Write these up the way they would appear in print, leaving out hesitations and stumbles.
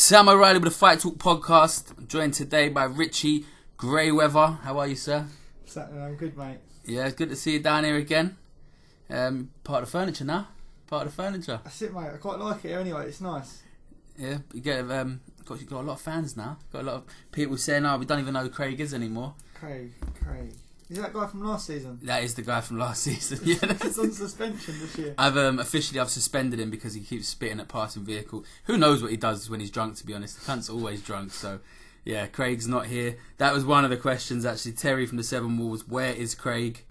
Sam O'Reilly with the Fight Talk podcast. I'm joined today by Richie Gray. How are you, sir? I'm good, mate. Yeah, it's good to see you down here again. Part of the furniture now. Part of the furniture. That's it, mate. I quite like it here anyway. It's nice. Yeah, you get you've got a lot of fans now. Got a lot of people saying, "Oh, we don't even know who Craig is anymore." Craig. Is that guy from last season? That is the guy from last season. Yeah, he's on suspension this year. I've suspended him because he keeps spitting at passing vehicle. Who knows what he does when he's drunk? To be honest, the cunt's always drunk. So, yeah, Craig's not here. That was one of the questions actually. Terry from the Seven Walls. Where is Craig?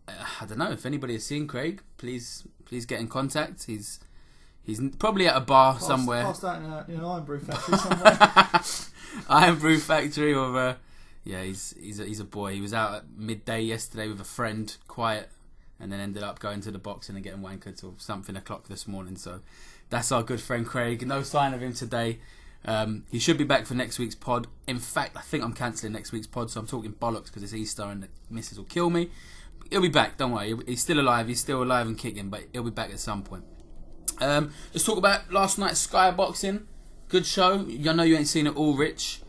I don't know if anybody has seen Craig. Please get in contact. He's probably at a bar somewhere. Passed out in an iron brew factory somewhere. Iron brew factory or. Yeah, he's a boy. He was out at midday yesterday with a friend, quiet, and then ended up going to the boxing and getting wankered till something o'clock this morning. So that's our good friend Craig. No sign of him today. He should be back for next week's pod. In fact, I think I'm cancelling next week's pod, so I'm talking bollocks because it's Easter and the missus will kill me. He'll be back, don't worry. He's still alive. He's still alive and kicking, but he'll be back at some point. Let's talk about last night's Sky Boxing. Good show. I know you ain't seen it all, Rich.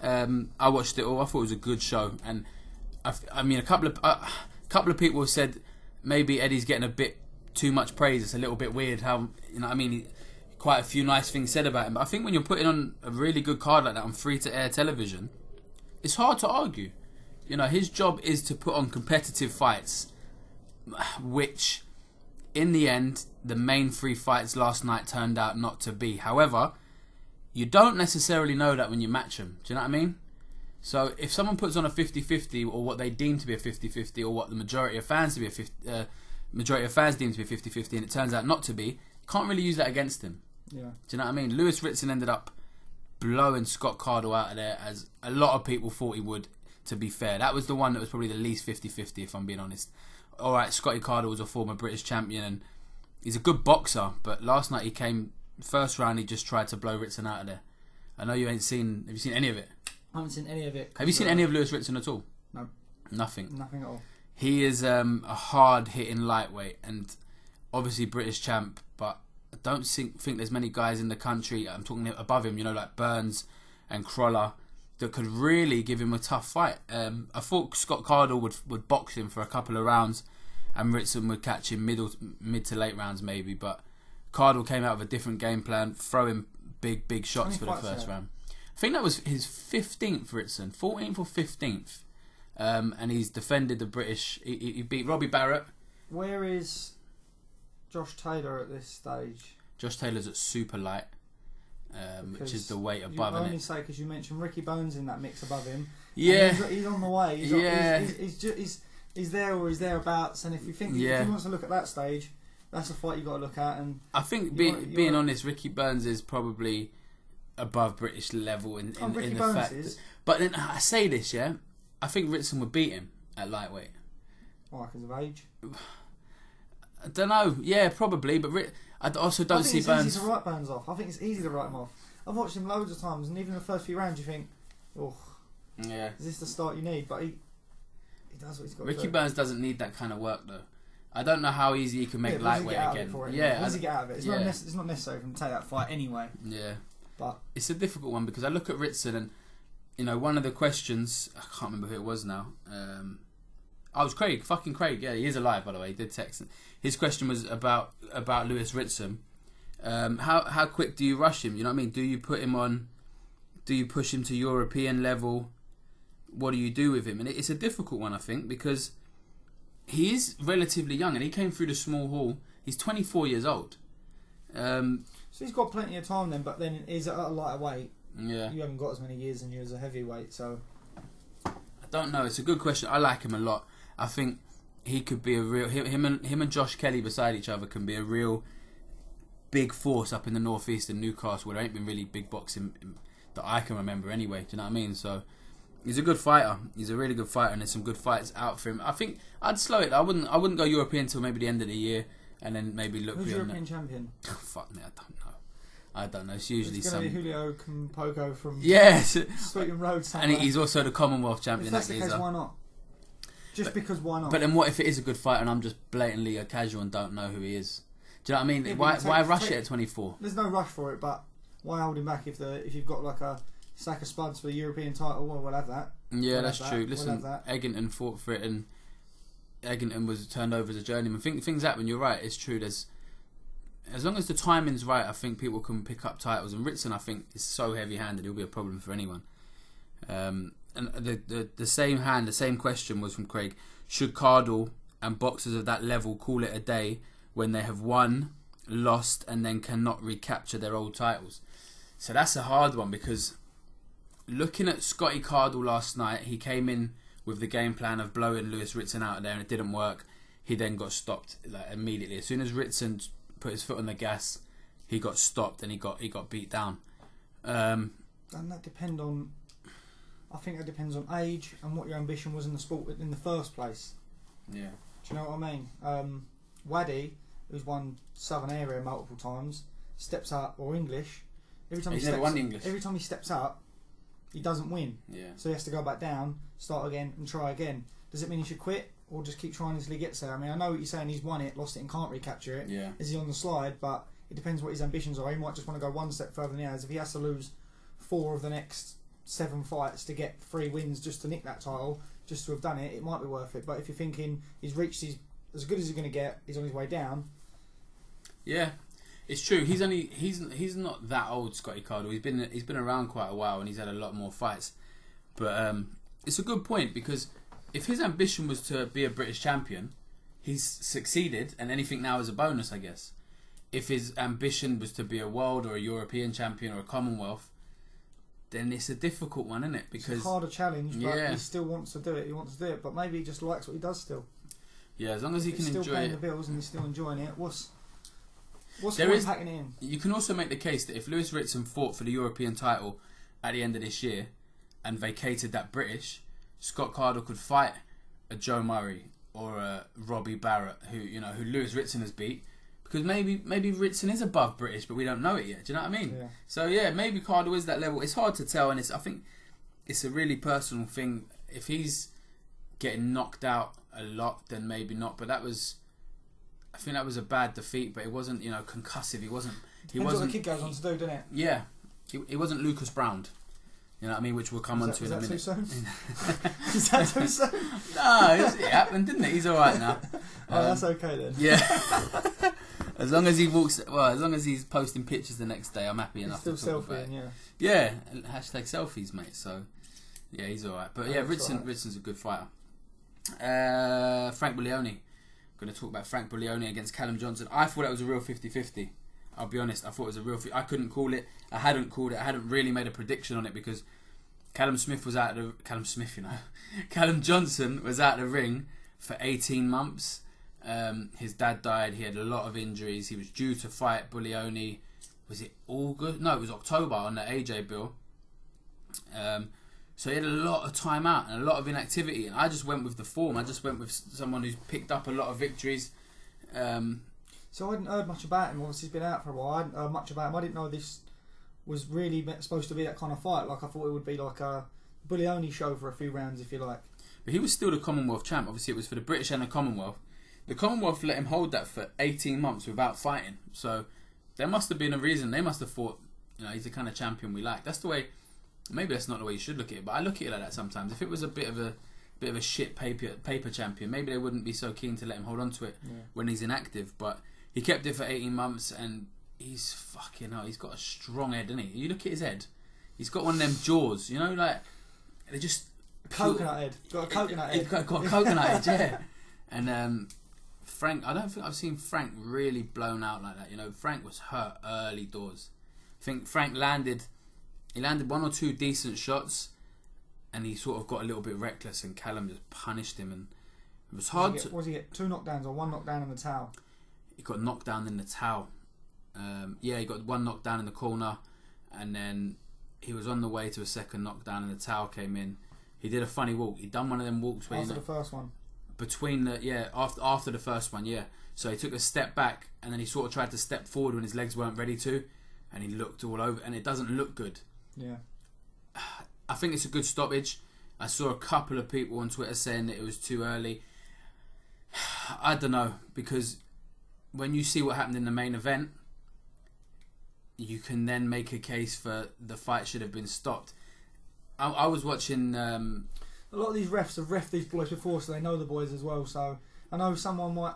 I watched it all. I thought it was a good show, and I mean, a couple of people have said maybe Eddie's getting a bit too much praise. It's a little bit weird how, you know, I mean, quite a few nice things said about him. But I think when you're putting on a really good card like that on free-to-air television, it's hard to argue. You know, his job is to put on competitive fights, which, in the end, the main 3 fights last night turned out not to be. However, you don't necessarily know that when you match them. Do you know what I mean? So if someone puts on a 50-50 or what they deem to be a 50-50 or what the majority of fans deem to be a 50-50 and it turns out not to be, you can't really use that against him. Yeah. Do you know what I mean? Lewis Ritson ended up blowing Scott Cardle out of there as a lot of people thought he would, to be fair. That was the one that was probably the least 50-50 if I'm being honest. Alright, Scotty Cardle was a former British champion and he's a good boxer, but last night he came... First round, he just tried to blow Ritson out of there. I know you ain't seen... Have you seen any of it? I haven't seen any of it. Have you seen any of Lewis Ritson at all? No. Nothing? Nothing at all. He is a hard-hitting lightweight and obviously British champ, but I don't think there's many guys in the country, I'm talking above him, you know, like Burns and Crawler, that could really give him a tough fight. I thought Scott Cardle would box him for a couple of rounds and Ritson would catch him mid to late rounds maybe, but Cardle came out with a different game plan, throwing big shots for the first round. I think that was his 15th, Ritson, 14th or 15th, and he's defended the British. He beat Robbie Barrett. Where is Josh Taylor at this stage? Josh Taylor's at super light, which is the weight above. I only say because you mentioned Ricky Bones in that mix above him. Yeah, he's on the way. He's there or he's thereabouts. And if you think if he wants to look at that stage, that's a fight you got to look at. And I think being honest, Ricky Burns is probably above British level in the fact. But then I say this, yeah, I think Ritson would beat him at lightweight. Why? Because of age? I don't know. Yeah, probably. But I also don't see Burns. I think it's easy to write Burns off. I think it's easy to write him off. I've watched him loads of times, and even in the first few rounds, you think, oh, yeah, is this the start you need? But he does what he's got to do. Ricky Burns doesn't need that kind of work though. I don't know how easy he can make lightweight again. What does he get out of it? It's not necessary for him to take that fight anyway. Yeah, but it's a difficult one because I look at Ritson and, you know, one of the questions, I can't remember who it was now. I was Craig, fucking Craig. Yeah, he is alive, by the way. He did text. His question was about Lewis Ritson. How quick do you rush him? You know what I mean? Do you put him on? Do you push him to European level? What do you do with him? And it's a difficult one, I think, because he is relatively young and he came through the small hall. He's 24 years old. So he's got plenty of time then, but then he's at a lighter weight. Yeah. You haven't got as many years and you as a heavyweight, so... I don't know. It's a good question. I like him a lot. I think he could be a real... Him and Josh Kelly beside each other can be a real big force up in the northeast in Newcastle, where there ain't been really big boxing that I can remember anyway. Do you know what I mean? So he's a good fighter. He's a really good fighter, and there's some good fights out for him. I think I'd slow it. I wouldn't go European until maybe the end of the year, and then maybe look. Who's European champion? Fuck me, I don't know. It's usually it's going to be Julio Campoko from Sweeton Road somewhere. And he's also the Commonwealth champion. If that's the case, why not? Because why not? But then what if it is a good fighter and I'm just blatantly a casual and don't know who he is? Do you know what I mean? Yeah, why rush it at 24? There's no rush for it, but why hold him back if you've got like a sack of spuds for the European title? Well, we'll have that. Yeah, that's true. Listen, Eggington fought for it, and Eggington was turned over as a journeyman. Things happen. You're right. It's true. As long as the timing's right, I think people can pick up titles. And Ritson, I think, is so heavy-handed. He'll be a problem for anyone. And the same question was from Craig. Should Cardle and boxers of that level call it a day when they have won, lost, and then cannot recapture their old titles? So that's a hard one, because looking at Scotty Cardle last night, he came in with the game plan of blowing Lewis Ritson out of there, and it didn't work. He then got stopped immediately. As soon as Ritson put his foot on the gas, he got stopped and he got beat down. And that depends on. I think that depends on age and what your ambition was in the sport in the first place. Yeah. Do you know what I mean? Waddy, who's won Southern Area multiple times, steps up, or English. Every time He's never won English. Every time he steps up, he doesn't win. Yeah. So he has to go back down, start again, and try again. Does it mean he should quit, or just keep trying until he gets there? I mean, I know what you're saying. He's won it, lost it, and can't recapture it. Yeah. Is he on the slide? But it depends what his ambitions are. He might just want to go one step further than he has. If he has to lose 4 of the next 7 fights to get 3 wins just to nick that title, just to have done it, it might be worth it. But if you're thinking he's reached his as good as he's going to get, he's on his way down. Yeah, it's true. He's not that old, Scotty Cardle. He's been around quite a while, and he's had a lot more fights. But it's a good point, because if his ambition was to be a British champion, he's succeeded, and anything now is a bonus, I guess. If his ambition was to be a world or a European champion or a Commonwealth, then it's a difficult one, isn't it? Because it's a harder challenge, but he still wants to do it. He wants to do it, but maybe he just likes what he does still. Yeah, as long as he can enjoy it. Still paying the bills and he's still enjoying it. What's packing it in? You can also make the case that if Lewis Ritson fought for the European title at the end of this year and vacated that British, Scott Cardle could fight a Joe Murray or a Robbie Barrett, who Lewis Ritson has beat. Because maybe Ritson is above British, but we don't know it yet. Do you know what I mean? Yeah. So yeah, maybe Cardle is that level. It's hard to tell, and I think it's a really personal thing. If he's getting knocked out a lot, then maybe not. But I think that was a bad defeat. But it wasn't, concussive. He wasn't. Depends what the kid goes on to do, doesn't it? Yeah, he wasn't Lucas Browne. You know what I mean? Which we'll come on to in a minute. Is that too soon? Is that too soon? No, it happened, didn't it? He's all right now. That's okay then. Yeah. As long as he's posting pictures the next day, I'm happy enough. He's still selfieing, yeah. Yeah, hashtag selfies, mate. So, yeah, he's all right. But yeah, Ritson's a good fighter. Frank Buglioni. I'm going to talk about Frank Buglioni against Callum Johnson. I thought that was a real 50-50. I'll be honest. I thought it was a real. I couldn't call it. I hadn't called it. I hadn't really made a prediction on it because Callum Johnson was out of the ring for 18 months. His dad died. He had a lot of injuries. He was due to fight Buglioni. Was it August? No, it was October on the AJ bill. So he had a lot of time out and a lot of inactivity. And I just went with the form. I just went with someone who's picked up a lot of victories. So I hadn't heard much about him. Obviously, he's been out for a while. I hadn't heard much about him. I didn't know this was really supposed to be that kind of fight. Like, I thought it would be like a Buglioni show for a few rounds, if you like. But he was still the Commonwealth champ. Obviously, it was for the British and the Commonwealth. The Commonwealth let him hold that for 18 months without fighting. So there must have been a reason. They must have thought, he's the kind of champion we like. That's the way. Maybe that's not the way you should look at it, but I look at it like that sometimes. If it was a bit of a shit paper champion, maybe they wouldn't be so keen to let him hold on to it when he's inactive. But he kept it for 18 months, and he's fucking hell. He's got a strong head, doesn't he? You look at his head. He's got one of them jaws, like they just coconut head. Got a coconut head. Got a coconut head, yeah. And Frank, I don't think I've seen Frank really blown out like that. Frank was hurt early doors. I think Frank landed 1 or 2 decent shots, and he sort of got a little bit reckless, and Callum just punished him, and it was hard. Was he get 2 knockdowns or 1 knockdown in the towel? He got knocked down in the towel. He got 1 knockdown in the corner, and then he was on the way to a second knockdown, and the towel came in. He did a funny walk. He'd done one of them walks where after the first one. After the first one, yeah. So he took a step back, and then he sort of tried to step forward when his legs weren't ready to, and he looked all over, and it doesn't look good. Yeah. I think it's a good stoppage. I saw a couple of people on Twitter saying that it was too early. I don't know, because when you see what happened in the main event, you can then make a case for the fight should have been stopped. I was watching. A lot of these refs have reffed these boys before, so they know the boys as well. So I know someone might.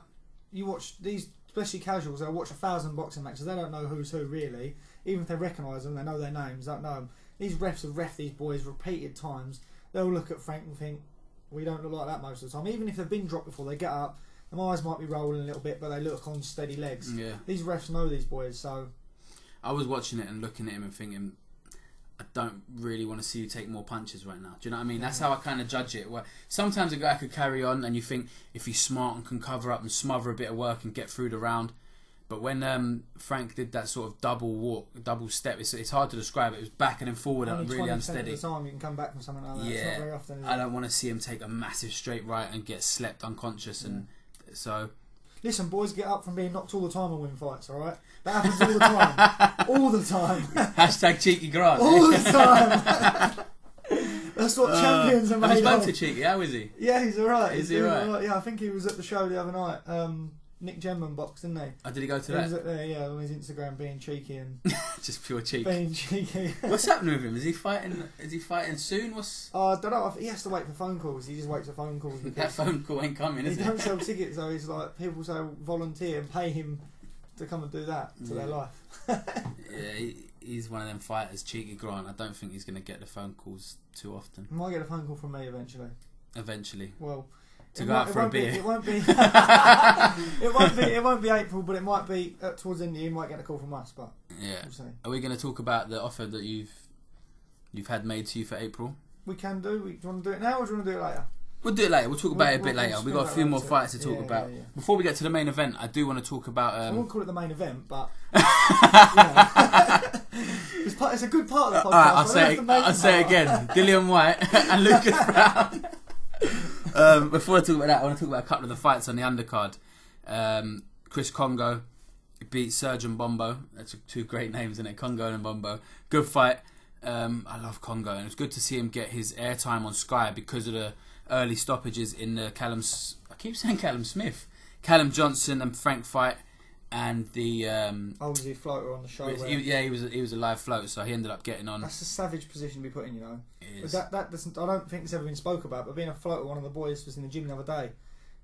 You watch these, especially casuals. They'll watch 1,000 boxing matches. They don't know who's who really. Even if they recognise them, they know their names. Don't know them. These refs have reffed these boys repeated times. They'll look at Frank and think, we don't look like that most of the time. Even if they've been dropped before, they get up. Their eyes might be rolling a little bit, but they look on steady legs. Yeah. These refs know these boys, so. I was watching it and looking at him and thinking, I don't really want to see you take more punches right now. Do you know what I mean? That's how I kind of judge it. Well, sometimes a guy could carry on and you think if he's smart and can cover up and smother a bit of work and get through the round. But when Frank did that sort of double walk, double step, it's hard to describe it. It was back and then forward and really unsteady. Of the time you can come back from something like that. Yeah, it's not very often, is it? I don't want to see him take a massive straight right and get slept unconscious. And so... Listen, boys get up from being knocked all the time and win fights, alright? That happens all the time. All the time. Hashtag Cheeky Grant. All the time. That's what champions are made of. Have you spoken to Cheeky? How is he? Yeah, he's alright. Is he alright? Yeah, I think he was at the show the other night. Nick Gemman boxed, didn't he? Oh, did he go to He that? was at there, yeah, on his Instagram being cheeky and... Just pure cheek. being cheeky. What's happening with him? Is he fighting soon? I don't know. He has to wait for phone calls. He just waits for phone calls. That phone call ain't coming, is he it? don't sell tickets, so it's like people say volunteer and pay him to come and do that to their life. Yeah, he's one of them fighters, Cheeky Grant. I don't think he's going to get the phone calls too often. He might get a phone call from me eventually. Eventually. Well, to go out for a beer. It won't be. It won't be April, but it might be towards the end of the year. You might get a call from us, but yeah. We'll see. Are we going to talk about the offer that you've had made to you for April? We can do. Do you want to do it now, or do you want to do it later? We'll do it later. We'll talk about it a bit later. We've got a few more fights to talk about. Yeah. Before we get to the main event, I do want to talk about... I won't call it the main event, but... it's a good part of the podcast. Alright, I'll say it again. Dillian Whyte and Lucas Browne. Before I talk about that, I want to talk about a couple of the fights on the undercard. Chris Congo beat Surgeon Bombo. That's two great names, isn't it? Congo and Bombo. Good fight. I love Congo, and it's good to see him get his airtime on Sky because of the early stoppages in the I keep saying Callum Smith. Callum Johnson and Frank fight, and the... was he a floater on the show? He was a live float, so he ended up getting on. That's a savage position to be put in, you know. It is. But that doesn't... I don't think it's ever been spoke about, but being a floater, one of the boys was in the gym the other day,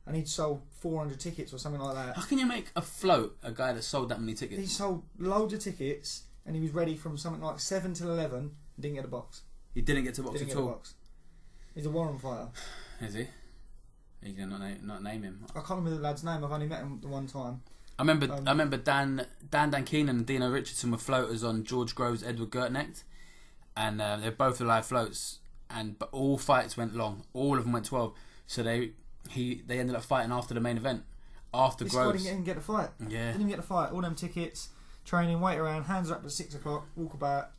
and he'd sold 400 tickets or something like that. How can you make a float a guy that sold that many tickets? He sold loads of tickets, and he was ready from something like 7 till 11, and didn't get a box. He didn't get to box at all? He's a Warren fighter. Is he? Are you going to not name him? I can't remember the lad's name. I've only met him the one time. I remember Dan Keenan and Dino Richardson were floaters on George Groves' Edward Gertnecht, and they're both live floats. But all fights went long. All of them went 12. So they ended up fighting after the main event. After Groves. This guy didn't get the fight. Yeah. Didn't even get the fight. All them tickets, training, wait around, hands up at 6 o'clock, walk about,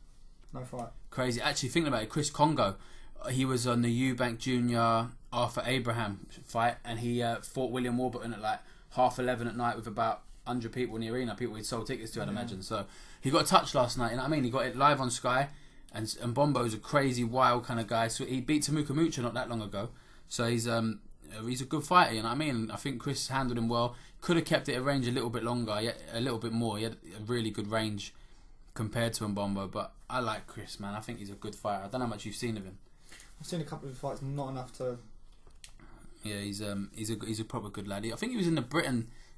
no fight. Crazy. Actually, thinking about it, Chris Congo, he was on the Eubank Jr. Arthur Abraham fight, and he fought William Warburton at like 11:30 at night with about 100 people in the arena, people he'd sold tickets to, I'd imagine. So he got a touch last night, you know what I mean? He got it live on Sky, and Bombo's a crazy, wild kind of guy. So he beat Tamuka Mucha not that long ago. So he's a good fighter, you know what I mean? I think Chris handled him well. Could have kept it at range a little bit longer, a little bit more. He had a really good range compared to Mbombo, but I like Chris, man. I think he's a good fighter. I don't know how much you've seen of him. I've seen a couple of fights, not enough to... Yeah, he's a proper good lad. I think he was in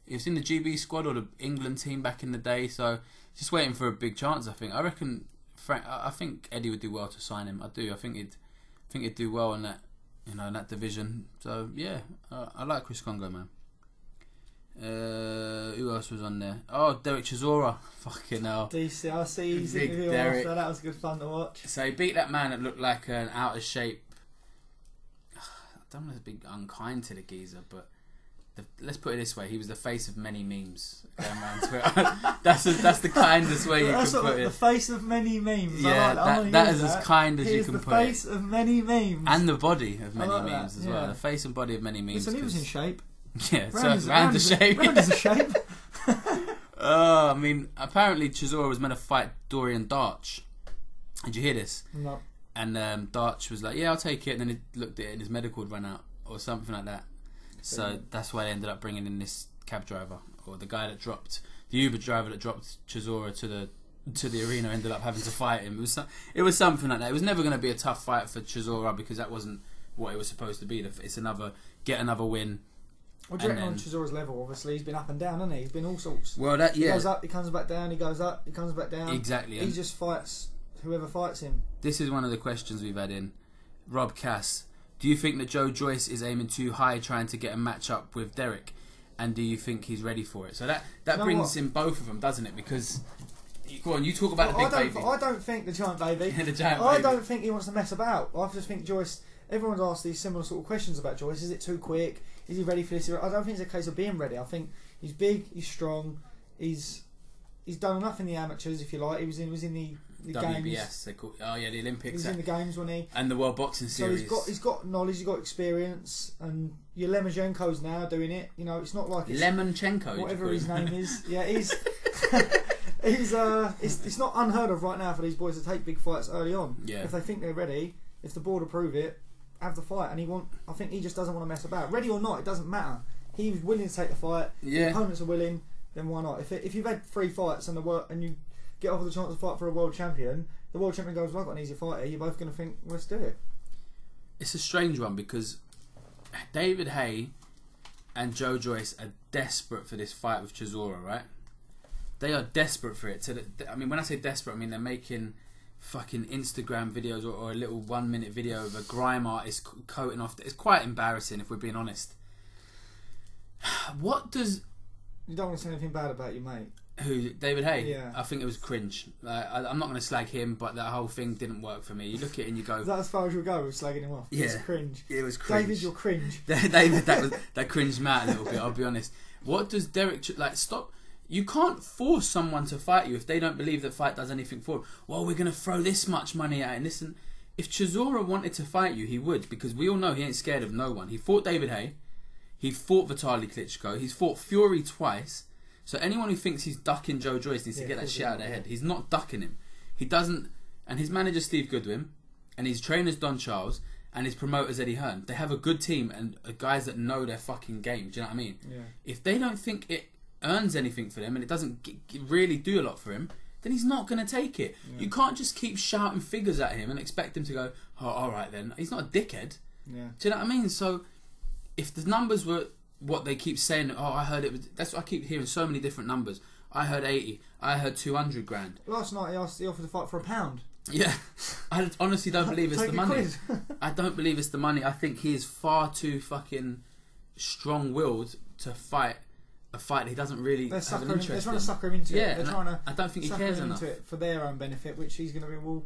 he was in the GB squad or the England team back in the day, so just waiting for a big chance, I think. I reckon I think Eddie would do well to sign him. I do. I think he'd do well in that, in that division. So yeah, I like Chris Congo, man. Who else was on there? Oh, Derek Chisora. Fucking hell. DC, I see he's interview after. That was good fun to watch. So he beat that man that looked like an out of shape. I don't want to be unkind to the geezer, but let's put it this way: he was the face of many memes going around Twitter. that's the kindest way you can put it. The face of many memes. Yeah, that is as kind as you can put it. The face of many memes. And the body of many memes as well. The face and body of many memes. Listen, he was in shape. Yeah, round the shape. Round is a shape. I mean, apparently Chisora was meant to fight Dorian Darch. Did you hear this? No. And Darch was like, yeah, I'll take it. And then he looked at it and his medical had run out or something like that. So that's why they ended up bringing in this cab driver, or the guy that dropped, the Uber driver that dropped Chisora to the to the arena ended up having to fight him. It was something like that. It was never going to be a tough fight for Chisora because that wasn't what it was supposed to be. It's get another win. Well, do you reckon on Chisora's level, obviously, he's been up and down, hasn't he? He's been all sorts. Well, He goes up, he comes back down, he goes up, he comes back down. Exactly. He just fights whoever fights him. This is one of the questions we've had in. Rob Cass, do you think that Joe Joyce is aiming too high trying to get a match up with Derek? And do you think he's ready for it? So that brings in both of them, doesn't it? Because, go on, you talk about the big baby. I don't think the giant baby. The giant I baby. don't think he wants to mess about. I just think Joyce... Everyone's asked these similar sort of questions about Joyce. Is it too quick? Is he ready for this? I don't think it's a case of being ready. I think he's big, he's strong, he's done enough in the amateurs, if you like. He was in the WBS, games. they call, the Olympics. He was in the games, wasn't he? And the World Boxing Series. So he's got knowledge, he's got experience, and your Lemachenko's now doing it. You know, it's not like it's Lemonchenko, whatever his name is. Yeah, it's not unheard of right now for these boys to take big fights early on. Yeah. If they think they're ready, if the board approve it, have the fight. And I think he just doesn't want to mess about. Ready or not, it doesn't matter. He was willing to take the fight. Yeah. The opponents are willing. Then why not? If you've had 3 fights and you get offered the chance to fight for a world champion, the world champion goes, well, I've got an easy fighter. You're both going to think, well, let's do it. It's a strange one because David Haye and Joe Joyce are desperate for this fight with Chisora, right? They are desperate for it. I mean, when I say desperate, I mean they're making fucking Instagram videos or a little 1-minute video of a grime artist coating off. It's quite embarrassing if we're being honest. What does... You don't want to say anything bad about your mate. Who, David Haye? Yeah. I think it was cringe. I'm not going to slag him, but that whole thing didn't work for me. You look at it and you go... Is that as far as you'll go with slagging him off? Yeah. It's cringe. It was cringe. David, you're cringe. David, that cringed me out a little bit, I'll be honest. What does Derek... stop... You can't force someone to fight you if they don't believe that fight does anything for them. Well, we're going to throw this much money at it. And listen, if Chisora wanted to fight you, he would, because we all know he ain't scared of no one. He fought David Haye. He fought Vitaly Klitschko. He's fought Fury twice. So anyone who thinks he's ducking Joe Joyce needs to get that shit out of their head. He's not ducking him. He doesn't... And his manager, Steve Goodwin, and his trainer's Don Charles, and his promoter's Eddie Hearn. They have a good team and guys that know their fucking game. Do you know what I mean? Yeah. If they don't think it earns anything for them and it doesn't really do a lot for him, then he's not going to take it. Yeah. You can't just keep shouting figures at him and expect him to go, oh, alright then. He's not a dickhead. Yeah. Do you know what I mean? So, if the numbers were what they keep saying, oh, I heard it was... That's what I keep hearing, so many different numbers. I heard 80. I heard 200 grand. Last night he offered to fight for £1. Yeah. I honestly don't believe it's the money. I don't believe it's the money. I think he is far too fucking strong-willed to fight a fight he doesn't really have an interest in. They're trying to sucker him into it. They're trying to I don't think he cares enough. Into it for their own benefit, which he's going to be, well,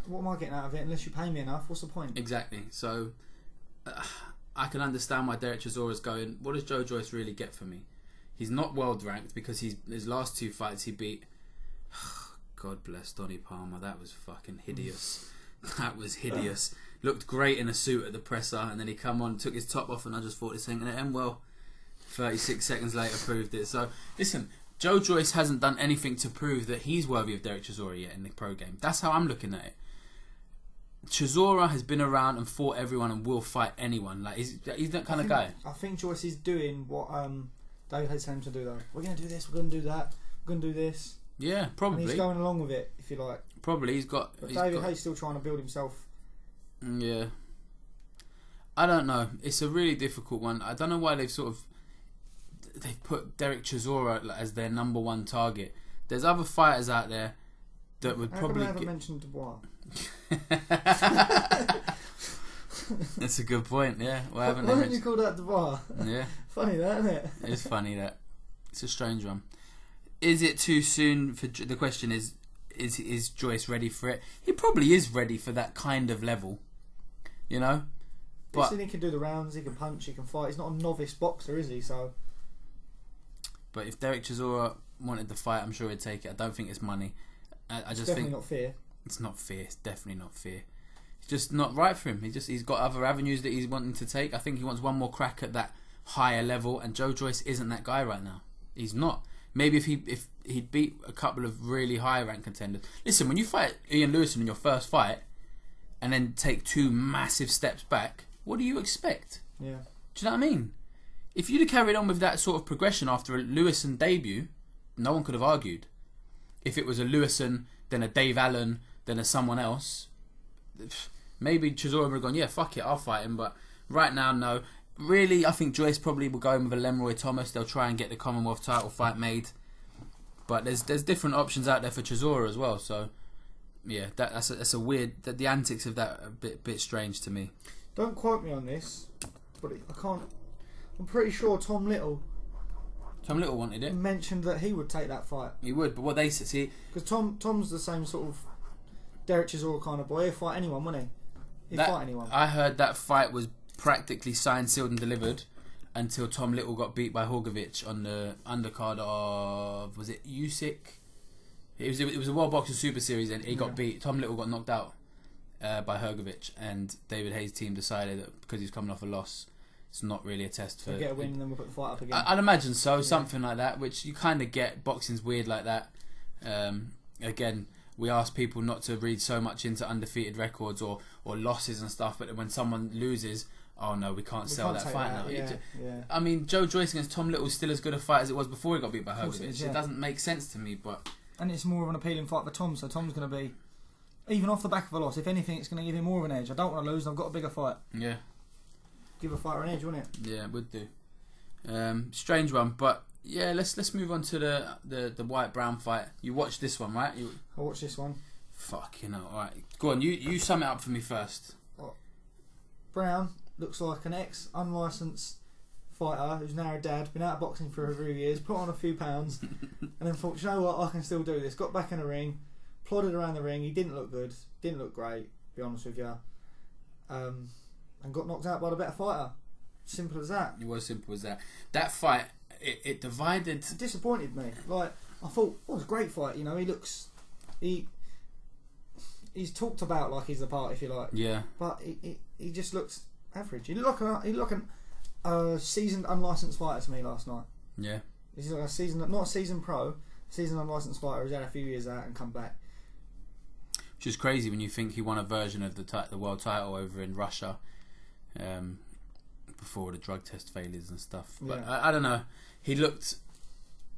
what am I getting out of it? Unless you pay me enough, what's the point? Exactly. So, I can understand why Derek Chisora's going, what does Joe Joyce really get for me? He's not world ranked because his last 2 fights he beat... God bless Donny Palmer. That was fucking hideous. That was hideous. Looked great in a suit at the presser, and then he come on, took his top off, and I just thought this ain't going to end well. 36 seconds later proved it. So, listen, Joe Joyce hasn't done anything to prove that he's worthy of Derek Chisora yet in the pro game. That's how I'm looking at it. Chisora has been around and fought everyone and will fight anyone. Like he's that kind of guy. I think Joyce is doing what David had him to do though. We're going to do this, we're going to do that, we're going to do this. Yeah, probably. And he's going along with it, if you like. Probably he's got. But David Haye's still trying to build himself. Yeah. I don't know. It's a really difficult one. I don't know why they've put Derek Chisora as their number 1 target. There's other fighters out there that would probably. I haven't mentioned Dubois. That's a good point. Yeah. Why haven't you called that Dubois? Yeah. Funny that, isn't it? It's funny that. It's a strange one. Is it too soon for... The question is Joyce ready for it? He probably is ready for that kind of level. You know? But he can do the rounds, he can punch, he can fight. He's not a novice boxer, is he? So. But if Derek Chisora wanted the fight, I'm sure he'd take it. I don't think it's money. I just definitely think... not fear. It's not fear. It's definitely not fear. It's just not right for him. He's got other avenues that he's wanting to take. I think he wants one more crack at that higher level, and Joe Joyce isn't that guy right now. He's not. Maybe if he'd beat a couple of really high rank contenders. Listen, when you fight Ian Lewison in your first fight, and then take 2 massive steps back, what do you expect? Yeah. Do you know what I mean? If you'd have carried on with that sort of progression after a Lewison debut, no one could have argued. if it was a Lewison, then a Dave Allen, then a someone else, maybe Chisora would have gone, yeah, fuck it, I'll fight him. But right now, no. Really, I think Joyce probably will go in with a Lemroy Thomas. They'll try and get the Commonwealth title fight made. But there's different options out there for Chisora as well. So, yeah, that's a weird... The antics of that are a bit strange to me. Don't quote me on this, but I can't... I'm pretty sure Tom Little wanted it. Mentioned that he would take that fight. He would, but what they see... Because Tom's the same sort of Derek Chisora kind of boy. He'd fight anyone, wouldn't he? He'd fight anyone. I heard that fight was practically signed, sealed and delivered until Tom Little got beat by Horgovich on the undercard of... Was it Usyk? It was a World Boxing Super Series and he got beat. Tom Little got knocked out by Horgovich, and David Hayes' team decided that because he's coming off a loss, it's not really a test for... get a win and then we'll put the fight up again. I'd imagine so, something like that, which you kind of get. Boxing's weird like that. Again, we ask people not to read so much into undefeated records or losses and stuff, but when someone loses, oh no, we can't sell that fight now. Yeah. I mean, Joe Joyce against Tom Little is still as good a fight as it was before he got beat by Horgovich. It doesn't make sense to me, but... And it's more of an appealing fight for Tom, so Tom's going to be... Even off the back of a loss, if anything, it's going to give him more of an edge. I don't want to lose, I've got a bigger fight. Yeah. Give a fighter an edge, wouldn't it? Yeah, it would do. Strange one, but yeah, let's move on to the Whyte Browne fight. You watched this one, right? I watched this one. Fucking hell. Alright, go on, you sum it up for me first. Browne looks like an ex-unlicensed fighter who's now a dad, been out of boxing for a few years, put on a few pounds, and then thought, you know what, I can still do this. Got back in the ring, plodded around the ring. He didn't look good, didn't look great, to be honest with you, and got knocked out by the better fighter. Simple as that. It was simple as that. That fight, it divided. It disappointed me. Like, I thought, it was a great fight. You know, he's talked about like he's the part, if you like. Yeah. But he just looks average. He looked like a seasoned unlicensed fighter to me last night. Yeah. He's like not a seasoned pro, seasoned unlicensed fighter who's had a few years out and come back. Which is crazy when you think he won a version of the world title over in Russia, before the drug test failures and stuff. But Yeah. I don't know. He looked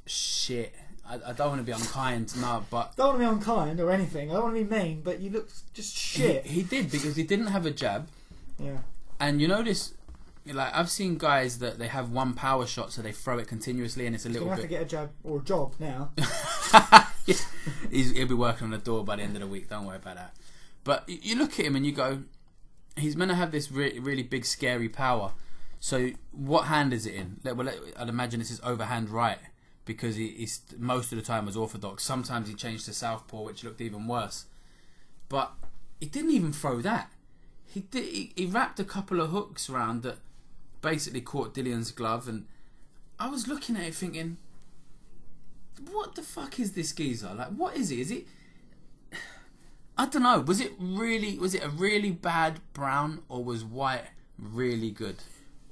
shit. I don't want to be unkind, no, but... Don't want to be unkind or anything. I don't want to be mean, but you look just shit. He did, because he didn't have a jab. Yeah. And you notice, like, I've seen guys that they have one power shot, so they throw it continuously, and it's a little bit... He's going to have to get a jab or a job now. He'll be working on the door by the end of the week, don't worry about that. But you look at him and you go, he's meant to have this really big, scary power. So what hand is it in? Well, I'd imagine it's his overhand right, because he's most of the time was orthodox. Sometimes he changed to southpaw, which looked even worse. But he didn't even throw that. He wrapped a couple of hooks around that basically caught Dillian's glove, and I was looking at it thinking, what the fuck is this geezer? Like, what is he? Is it... I don't know. Was it a really bad Browne, or was Whyte really good?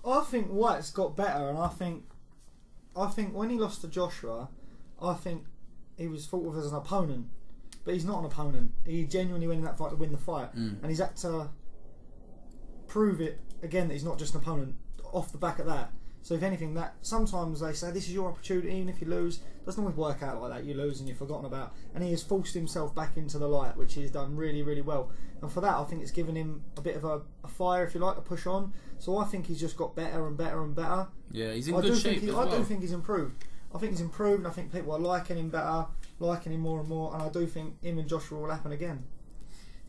I think Whyte's got better, and I think when he lost to Joshua, I think he was thought of as an opponent, but he's not an opponent. He genuinely went in that fight to win the fight, and he's had to prove it again that he's not just an opponent off the back of that. So if anything, that sometimes they say this is your opportunity, and if you lose, it doesn't always work out like that. You lose and you're forgotten about. And he has forced himself back into the light, which he's done really, really well. And for that, I think it's given him a bit of a fire, if you like, to push on. So I think he's just got better and better and better. Yeah, he's in good shape as well. I do think he's improved. I think he's improved, and I think people are liking him better, liking him more and more. And I do think him and Joshua will happen again.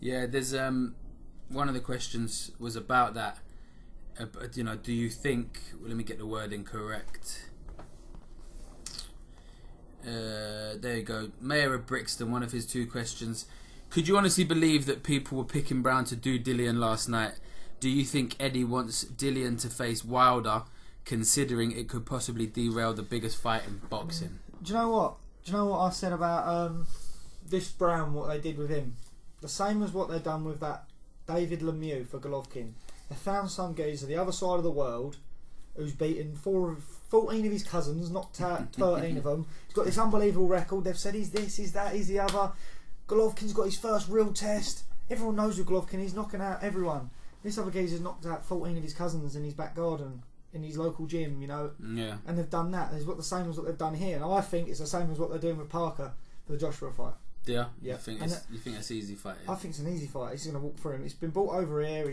Yeah, there's one of the questions was about that. You know, do you think... Well, let me get the wording correct. There you go. Mayor of Brixton, one of his two questions. Could you honestly believe that people were picking Browne to do Dillian last night? Do you think Eddie wants Dillian to face Wilder, considering it could possibly derail the biggest fight in boxing? Do you know what? Do you know what I said about this Browne, what they did with him? The same as what they've done with that David Lemieux for Golovkin. They found some geezer the other side of the world who's beaten 14 of his cousins, knocked out 13 of them. He's got this unbelievable record. They've said he's this, he's that, he's the other. Golovkin's got his first real test. Everyone knows who Golovkin is, knocking out everyone. This other geezer's knocked out 14 of his cousins in his back garden, in his local gym, you know. Yeah. And they've done that. It's what the same as what they've done here. And I think it's the same as what they're doing with Parker. for the Joshua fight. Yeah, Yeah. You think that's an easy fight? Yeah? I think it's an easy fight. He's going to walk through him. He's been brought over here.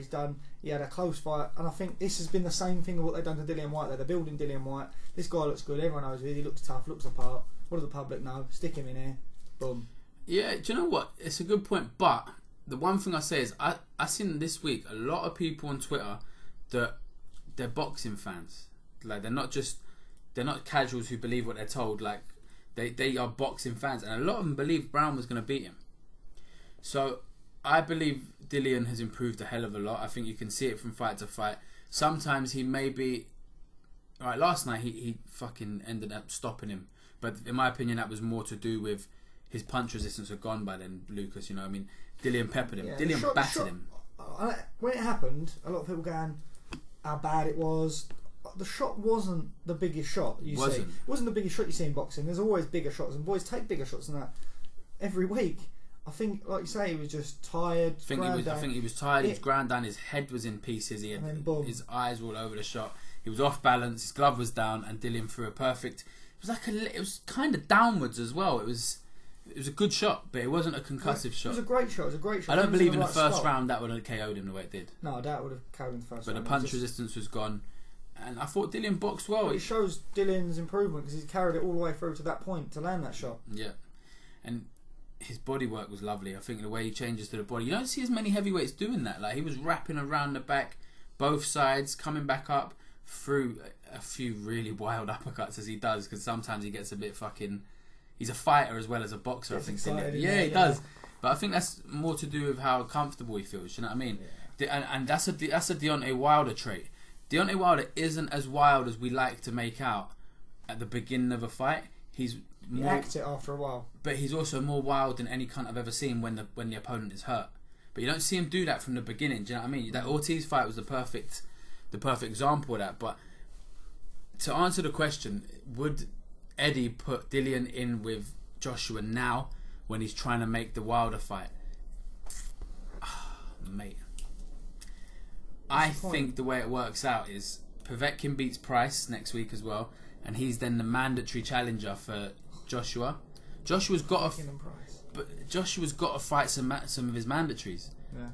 He had a close fight, and I think this has been the same thing of what they've done to Dillian Whyte. They're building Dillian Whyte. This guy looks good. Everyone knows it. He looks tough. Looks the part. What does the public know? Stick him in here. Boom. Yeah. Do you know what? It's a good point, but the one thing I say is I seen this week a lot of people on Twitter that they're boxing fans. Like they're not casuals who believe what they're told. Like they are boxing fans, and a lot of them believe Browne was going to beat him. So I believe Dillian has improved a hell of a lot. I think you can see it from fight to fight. Sometimes he may be... Right, last night he fucking ended up stopping him. But in my opinion, that was more to do with his punch resistance had gone by then, Lucas. You know, I mean, Dillian peppered him. Yeah, Dillian battered him. When it happened, a lot of people going, how bad it was. The shot wasn't the biggest shot you see. It wasn't the biggest shot you see in boxing. There's always bigger shots, and boys take bigger shots than that every week. I think, like you say, he was just tired. I think he was tired. He was ground down. His head was in pieces. His eyes were all over the shot. He was off balance. His glove was down, and Dillian threw a perfect. It was kind of downwards as well. It was a good shot, but it wasn't a concussive shot. It was a great shot. I don't believe in the first round that would have KO'd him the way it did. No, that would have KO'd him the first round. But the punch resistance was gone, and I thought Dillian boxed well. It shows Dillian's improvement because he's carried it all the way through to that point to land that shot. Yeah, and his body work was lovely. I think the way he changes to the body, you don't see as many heavyweights doing that. Like he was wrapping around the back, both sides, coming back up through a few really wild uppercuts as he does, because sometimes he gets a bit fucking... He's a fighter as well as a boxer, I think. He does. But I think that's more to do with how comfortable he feels. You know what I mean? Yeah. And that's a Deontay Wilder trait. Deontay Wilder isn't as wild as we like to make out at the beginning of a fight. He acts it after a while. But he's also more wild than any cunt I've ever seen when the opponent is hurt. But you don't see him do that from the beginning. Do you know what I mean? That Ortiz fight was the perfect example of that. But to answer the question, would Eddie put Dillian in with Joshua now when he's trying to make the Wilder fight? Mate, I think the way it works out is Povetkin beats Price next week as well, and he's then the mandatory challenger for Joshua. Joshua's got to fight some of his mandatories. Yeah.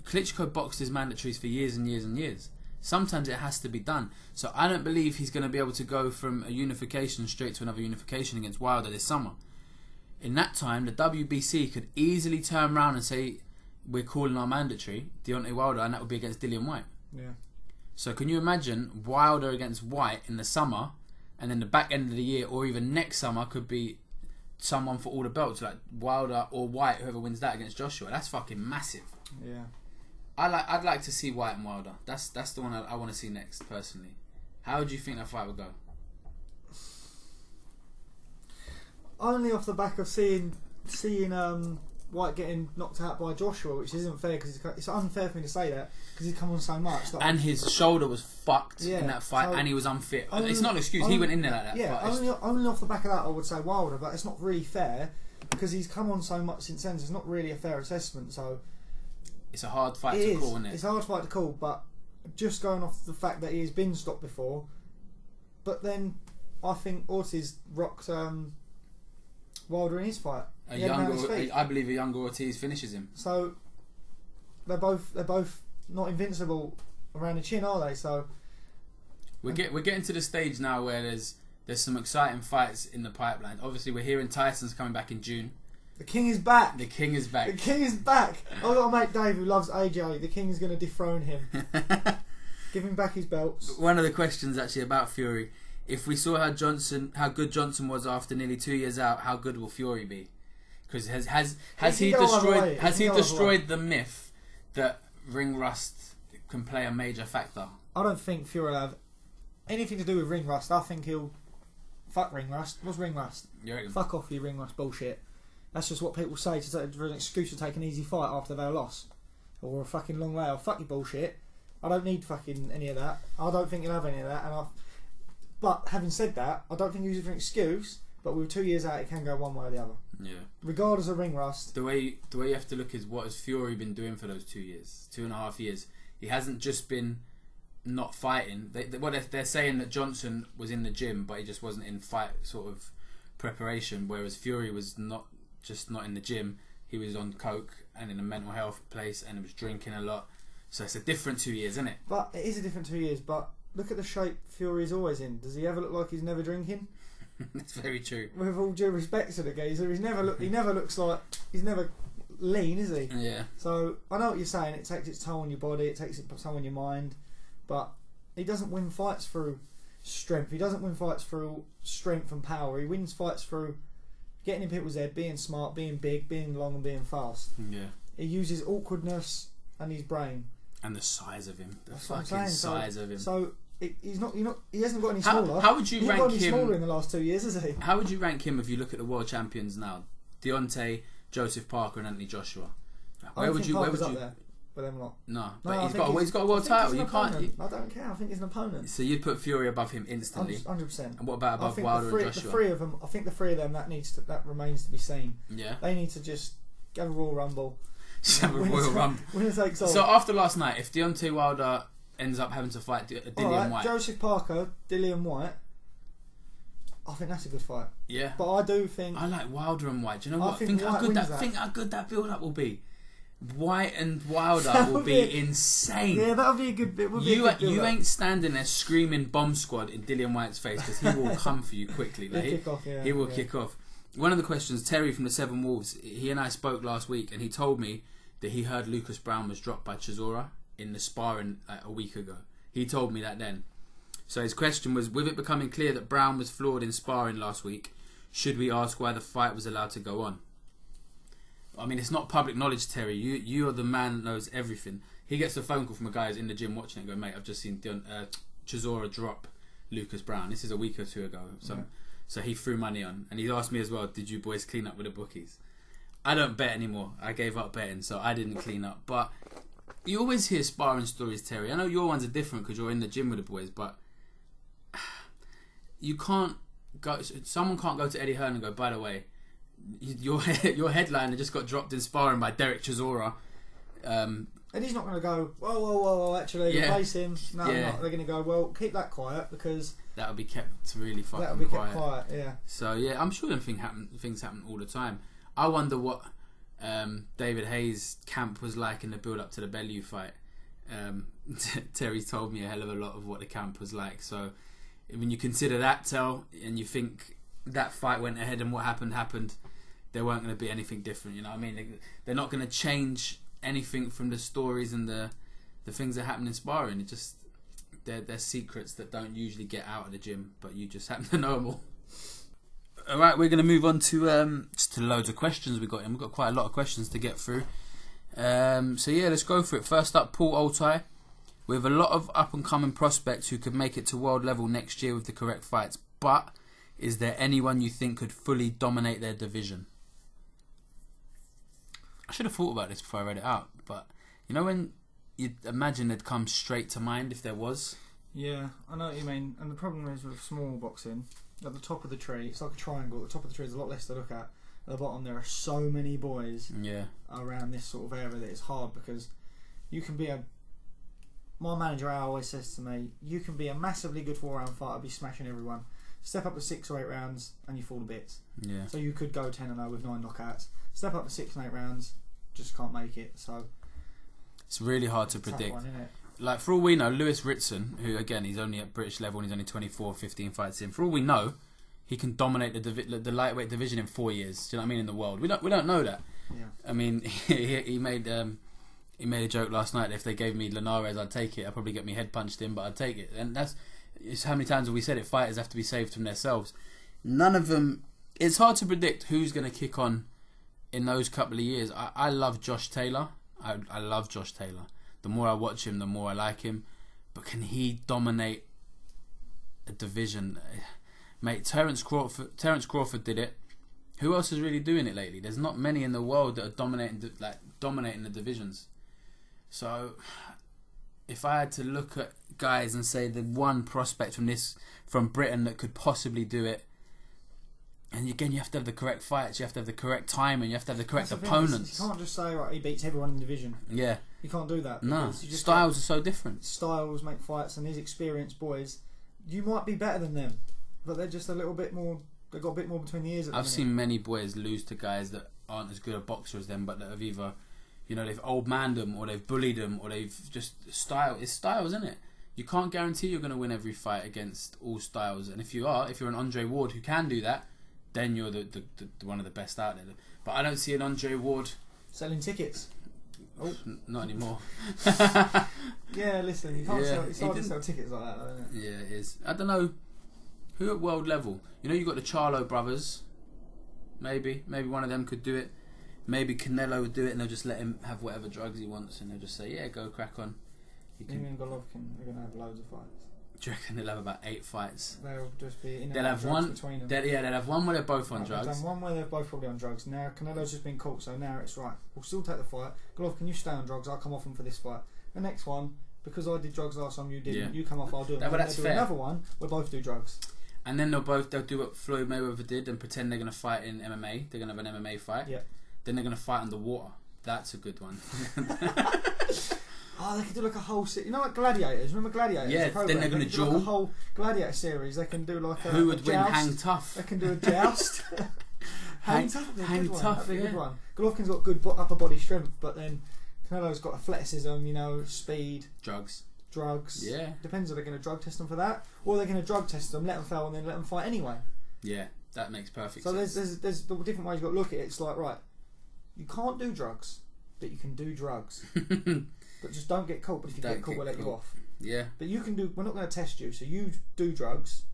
Klitschko boxed his mandatories for years and years and years. Sometimes it has to be done. So I don't believe he's going to be able to go from a unification straight to another unification against Wilder this summer. In that time, the WBC could easily turn around and say, we're calling our mandatory Deontay Wilder, and that would be against Dillian Whyte. Yeah. So can you imagine Wilder against Whyte in the summer, and then the back end of the year or even next summer could be someone for all the belts, like Wilder or Whyte, whoever wins that against Joshua. That's fucking massive. Yeah. I'd like to see Whyte and Wilder. That's the one I want to see next, personally. How do you think that fight would go? Only off the back of seeing Whyte getting knocked out by Joshua, which isn't fair because it's unfair for me to say that because he's come on so much. And his shoulder was fucked in that fight, and he was unfit. It's not an excuse. He went in there like that. Yeah, only off the back of that I would say Wilder, but it's not really fair because he's come on so much since then. So it's not really a fair assessment. So it's a hard fight to call, isn't it? It's a hard fight to call, but just going off the fact that he's been stopped before, but then I think Ortiz rocked Wilder in his fight. I believe a younger Ortiz finishes him. So they're both not invincible around the chin, are they? So we're getting to the stage now where there's some exciting fights in the pipeline. Obviously, we're hearing Tyson's coming back in June. The King is back. The King is back. The King is back. I've got a mate Dave who loves AJ. The King is going to dethrone him. Give him back his belts. One of the questions actually about Fury: if we saw how good Johnson was after nearly 2 years out, how good will Fury be? Because has he destroyed the myth that ring rust can play a major factor? I don't think Fury will have anything to do with ring rust. I think he'll fuck ring rust. What's ring rust? Fuck off your ring rust bullshit. That's just what people say for an excuse to take an easy fight after their loss or a fucking long layoff. Fuck your bullshit. I don't need fucking any of that. I don't think he'll have any of that. But having said that, I don't think he'll use it for an excuse. But with 2 years out, it can go one way or the other. Yeah. Regardless of ring rust. The way you have to look is what has Fury been doing for those 2 years, 2.5 years. He hasn't just been not fighting. They're saying that Johnson was in the gym, but he just wasn't in fight sort of preparation. Whereas Fury was not just not in the gym. He was on coke and in a mental health place and he was drinking a lot. So it's a different 2 years, isn't it? But it is a different 2 years. But look at the shape Fury's always in. Does he ever look like he's never drinking? That's very true. With all due respect to the geezer, he never looks like he's never lean, is he? Yeah. So I know what you're saying. It takes its toll on your body. It takes its toll on your mind. But he doesn't win fights through strength. He doesn't win fights through strength and power. He wins fights through getting in people's head, being smart, being big, being long, and being fast. Yeah. He uses awkwardness and his brain. And the size of him. The That's what I'm fucking saying. size of him. So he's not. He hasn't got any smaller. How would you He's rank got any him? smaller in the last 2 years, has he? How would you rank him if you look at the world champions now? Deontay, Joseph Parker, and Anthony Joshua. Where would you? Up there with them lot. No, but he's got a world title. You can't. I don't care. I think he's an opponent. So you'd put Fury above him instantly. 100%. And what about above Wilder and Joshua? The three of them. I think the three of them. That remains to be seen. Yeah. They need to just go a Royal Rumble. Just have a Royal Rumble. Winner takes all. So after last night, if Deontay Wilder ends up having to fight Dillian Whyte, Joseph Parker, Dillian Whyte, I think that's a good fight. Yeah. But I do think I like Wilder and Whyte. Do you know what? Think how good that build up will be. Whyte and Wilder will be insane. Yeah, that'll be a good bit. You ain't standing there screaming bomb squad in Dillian Whyte's face because he will come for you quickly. Like, he will kick off. One of the questions, Terry from the Seven Wolves, he and I spoke last week and he told me that he heard Lucas Browne was dropped by Chisora in the sparring like a week ago. He told me that then. So his question was, with it becoming clear that Browne was flawed in sparring last week, should we ask why the fight was allowed to go on? I mean, it's not public knowledge, Terry. You're the man that knows everything. He gets a phone call from a guy who's in the gym watching it going, mate, I've just seen Chisora drop Lucas Browne. This is a week or two ago. So he threw money on. And he asked me as well, did you boys clean up with the bookies? I don't bet anymore. I gave up betting, so I didn't clean up. But you always hear sparring stories, Terry. I know your ones are different because you're in the gym with the boys, but you can't go. Someone can't go to Eddie Hearn and go, by the way, your headliner just got dropped in sparring by Derek Chisora. Eddie's not going to go, whoa, actually, replace him. No, not. They're going to go, well, keep that quiet because that'll be kept really fucking quiet. That'll be kept quiet, yeah. So yeah, I'm sure things happen all the time. I wonder what David Hayes' camp was like in the build up to the Bellew fight. Terry told me a hell of a lot of what the camp was like. So when you consider that, Tel, and you think that fight went ahead and what happened, there weren't going to be anything different. You know what I mean? They're not going to change anything from the stories and the things that happen in sparring. It just they're secrets that don't usually get out of the gym, but you just happen to know them all. Alright, we're going to move on to just to loads of questions we've got quite a lot of questions to get through. So yeah, let's go for it. First up, Paul Altai. We have a lot of up and coming prospects who could make it to world level next year with the correct fights, but is there anyone you think could fully dominate their division? I should have thought about this before I read it out, but you know when you'd imagine it'd come straight to mind if there was? Yeah, I know what you mean. And the problem is with small boxing, at the top of the tree, it's like a triangle. At the top of the tree is a lot less to look at. At the bottom, there are so many boys around this sort of area that it's hard because you can be my manager always says to me, you can be a massively good 4-round fighter, be smashing everyone. Step up to 6 or 8 rounds and you fall to bits. Yeah. So you could go 10-0 with 9 knockouts. Step up to 6 and 8 rounds, just can't make it. So it's really hard to predict. One, isn't it? Like for all we know, Lewis Ritson, who again he's only at British level and he's only 24, 15 fights in. For all we know, he can dominate the lightweight division in 4 years. Do you know what I mean? In the world, we don't know that. Yeah. I mean, he made a joke last night that if they gave me Linares, I'd take it. I'd probably get me head punched in, but I'd take it. And it's how many times have we said it? Fighters have to be saved from themselves. None of them. It's hard to predict who's going to kick on in those couple of years. I love Josh Taylor. I love Josh Taylor. The more I watch him, the more I like him. But can he dominate a division? Mate, Terence Crawford did it. Who else is really doing it lately? There's not many in the world that are dominating the divisions. So, if I had to look at guys and say the one prospect from Britain that could possibly do it, and again, you have to have the correct fights, you have to have the correct time, and you have to have the correct opponents. You can't just say, right, he beats everyone in the division. Yeah. You can't do that. No, styles are so different. Styles make fights, and these experienced boys, you might be better than them, but they're just a little bit more They've got a bit more between the ears. I've seen many boys lose to guys that aren't as good a boxer as them, but that have either, they've old manned them, or they've bullied them, or they've just It's styles, isn't it? You can't guarantee you're going to win every fight against all styles, and if you're an Andre Ward who can do that, then you're the one of the best out there. But I don't see an Andre Ward selling tickets. Oh, not anymore. Yeah, listen, you can't sell. It's hard to sell tickets like that, isn't it? Yeah, it is. I don't know who at world level. You got the Charlo brothers. Maybe one of them could do it. Maybe Canelo would do it, and they'll just let him have whatever drugs he wants, and they'll just say, "Yeah, go crack on." Him and Golovkin are going to have loads of fights. Do you reckon they'll have about 8 fights? They'll just be in they'll have one between them. They'll have one where they're both on drugs. They've done one where they're both probably on drugs. Now Canelo's just been caught, so now it's right. We'll still take the fight. Golovkin, you stay on drugs. I'll come off him for this fight. The next one, because I did drugs last time, you didn't. Yeah. You come off, I'll do it. But that's fair. Another one, we'll both do drugs. And then they'll do what Floyd Mayweather did and pretend they're going to fight in MMA. They're going to have an MMA fight. Yeah. Then they're going to fight underwater. That's a good one. Oh, they could do like a whole like Gladiators. Remember Gladiators? Yeah, then they're going to duel. Like a whole Gladiator series. They can do like a who would win? Hang Tough. They can do a joust. Hang Tough. Hang Tough. That'd be a good one. Golovkin's got good upper body strength, but then Canelo's got athleticism. Speed. Drugs. Yeah. Depends if they're going to drug test them for that, or they're going to drug test them, let them fail, and then let them fight anyway. Yeah, that makes perfect sense. So there's the different ways you've got to look at it. It's like, right, you can't do drugs, but you can do drugs. But just don't get caught. But if you get caught, we'll let you off. Yeah. But you can do. We're not going to test you, so you do drugs.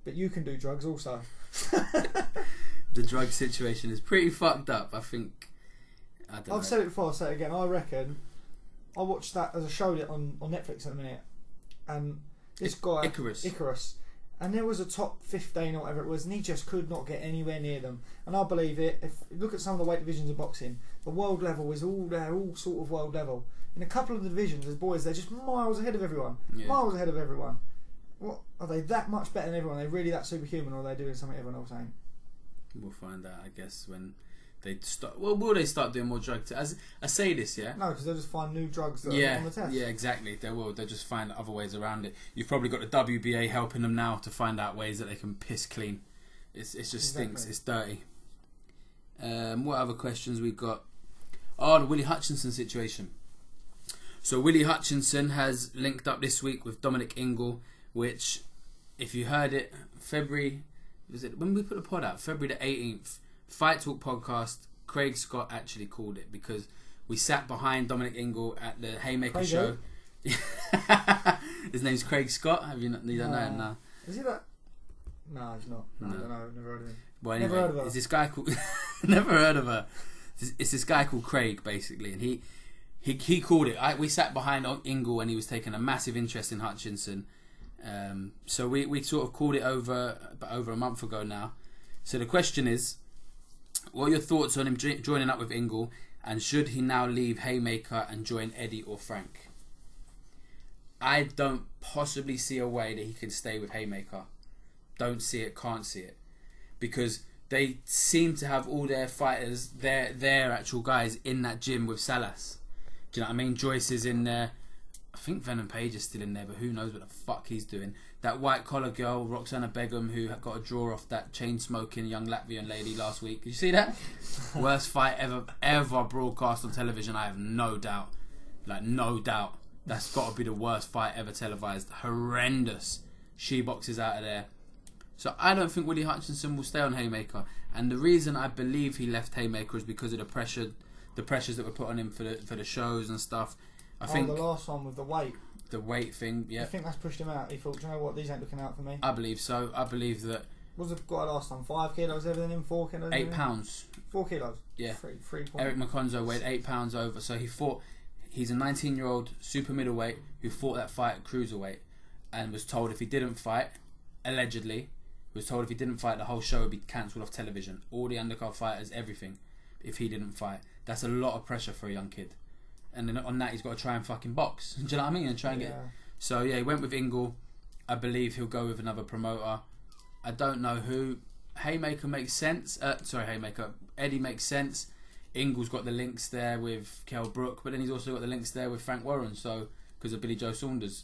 But you can do drugs also. The drug situation is pretty fucked up. I think. I've said it before. I'll say it again. I reckon. I watched that as a show on Netflix at the minute, and this guy Icarus, and there was a top 15 or whatever it was, and he just could not get anywhere near them. And I believe it. If you look at some of the weight divisions of boxing, the world level is all sort of world level. In a couple of the divisions, there's boys they're just miles ahead of everyone. Yeah. Miles ahead of everyone. What are they that much better than everyone? Are they really that superhuman, or are they doing something everyone else ain't? We'll find out, I guess, when they start. Well, will they start doing more drug tests? I say this, yeah. No, because they'll just find new drugs that are on the test. Yeah, exactly. They will. They'll just find other ways around it. You've probably got the WBA helping them now to find out ways that they can piss clean. It just stinks. It's dirty. What other questions we got? Oh, the Willie Hutchinson situation. So Willie Hutchinson has linked up this week with Dominic Ingle, which, if you heard it, February, was it when we put the pod out? February the 18th. Fight Talk podcast, Craig Scott actually called it because we sat behind Dominic Ingle at the Haymaker show. His name's Craig Scott. You don't know him now? Is he that? No, he's not. No. I don't know. I've never heard of him. Well, anyway, never heard of her. It's this guy called. Never heard of her. It's this guy called Craig, basically, and he called it. We sat behind Ingle and he was taking a massive interest in Hutchinson. So we sort of called it over a month ago now. So the question is, what are your thoughts on him joining up with Ingle, and should he now leave Haymaker and join Eddie or Frank? I don't possibly see a way that he can stay with Haymaker. Don't see it, can't see it. Because they seem to have all their fighters, their actual guys in that gym with Salas. Do you know what I mean? Joyce is in there. I think Venom Page is still in there, but who knows what the fuck he's doing. That white collar girl, Roxana Begum, who got a draw off that chain smoking young Latvian lady last week. Did you see that? Worst fight ever broadcast on television. I have no doubt. Like, no doubt. That's got to be the worst fight ever televised. Horrendous. She boxes out of there. So I don't think Willie Hutchinson will stay on Haymaker. And the reason I believe he left Haymaker is because of the pressures that were put on him for the shows and stuff. I think the last one with the weight. The weight thing, yeah. I think that's pushed him out. He thought, do you know what, these ain't looking out for me. I believe so. I believe that. What was the guy last time? 5 kilos, everything in 4 kilos? 8 pounds. 4 kilos? Yeah. 3 points. Eric McConzo weighed 8 pounds over, so he's a 19-year-old super middleweight who fought that fight at cruiserweight and was told if he didn't fight, allegedly, was told if he didn't fight, the whole show would be cancelled off television. All the undercard fighters, everything, if he didn't fight. That's a lot of pressure for a young kid. And then on that, he's got to try and fucking box. Do you know what I mean? And try and get. So yeah, he went with Ingle. I believe he'll go with another promoter. I don't know who. Haymaker makes sense. Haymaker. Eddie makes sense. Ingle's got the links there with Kell Brook, but then he's also got the links there with Frank Warren. So because of Billy Joe Saunders,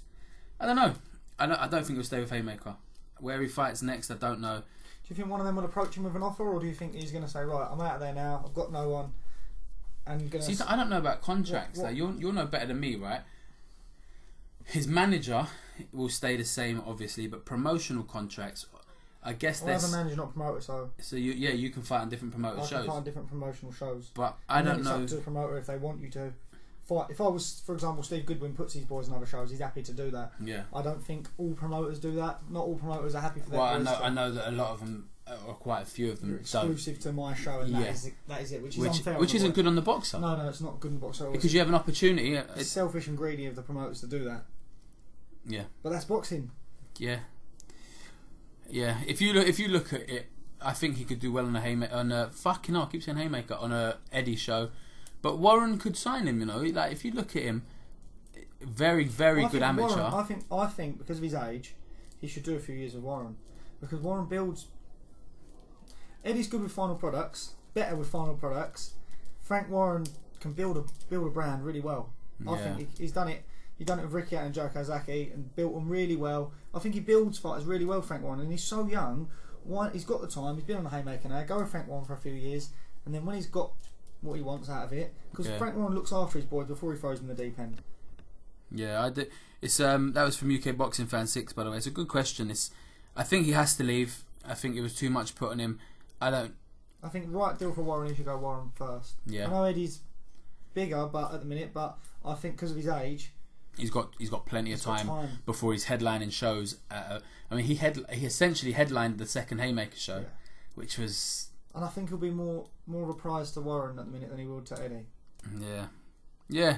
I don't know. I don't think he'll stay with Haymaker. Where he fights next, I don't know. Do you think one of them will approach him with an offer, or do you think he's going to say, right, I'm out of there now, I've got no one, and going to... See, I don't know about contracts. What? Like, you'll know better than me, right? His manager will stay the same, obviously, but promotional contracts, I guess there's... Well, manager, not promoter, so... So, you can fight on different promoter shows. I can fight on different promotional shows. But I don't know... It's up to the promoter if they want you to fight. If I was, for example, Steve Goodwin puts his boys on other shows, he's happy to do that. Yeah. I don't think all promoters do that. Not all promoters are happy for their boys. I know that a lot of them, or quite a few of them... You're exclusive to my show, and that is it, which is unfair. Which isn't good on the boxer. No, it's not good on the boxer. Because you have an opportunity... It's selfish and greedy of the promoters to do that. Yeah. But that's boxing. Yeah. Yeah. If you look at it, I think he could do well on a haymaker. I keep saying haymaker on a Eddie show, but Warren could sign him. Like if you look at him, very good amateur. Warren, I think because of his age, he should do a few years with Warren, because Warren builds. Eddie's good with final products, better with final products. Frank Warren can build a brand really well. Yeah. I think he's done it. He's done it with Ricky and Joe Kazaki and built them really well. I think he builds fighters really well, Frank Warren, and he's so young. He's got the time. He's been on the haymaker now. Go with Frank Warren for a few years, and then when he's got what he wants out of it, because Frank Warren looks after his boys before he throws them in the deep end. Yeah, I did. It's that was from UK Boxing Fan 6, by the way. It's a good question. I think he has to leave. I think it was too much put on him. I think right deal for Warren. He should go Warren first. Yeah. I know Eddie's bigger, but at the minute, I think because of his age. He's got plenty of time before he's headlining shows. He essentially headlined the second Haymaker show, which was. And I think he'll be more of a prize to Warren at the minute than he will to Eddie. Yeah.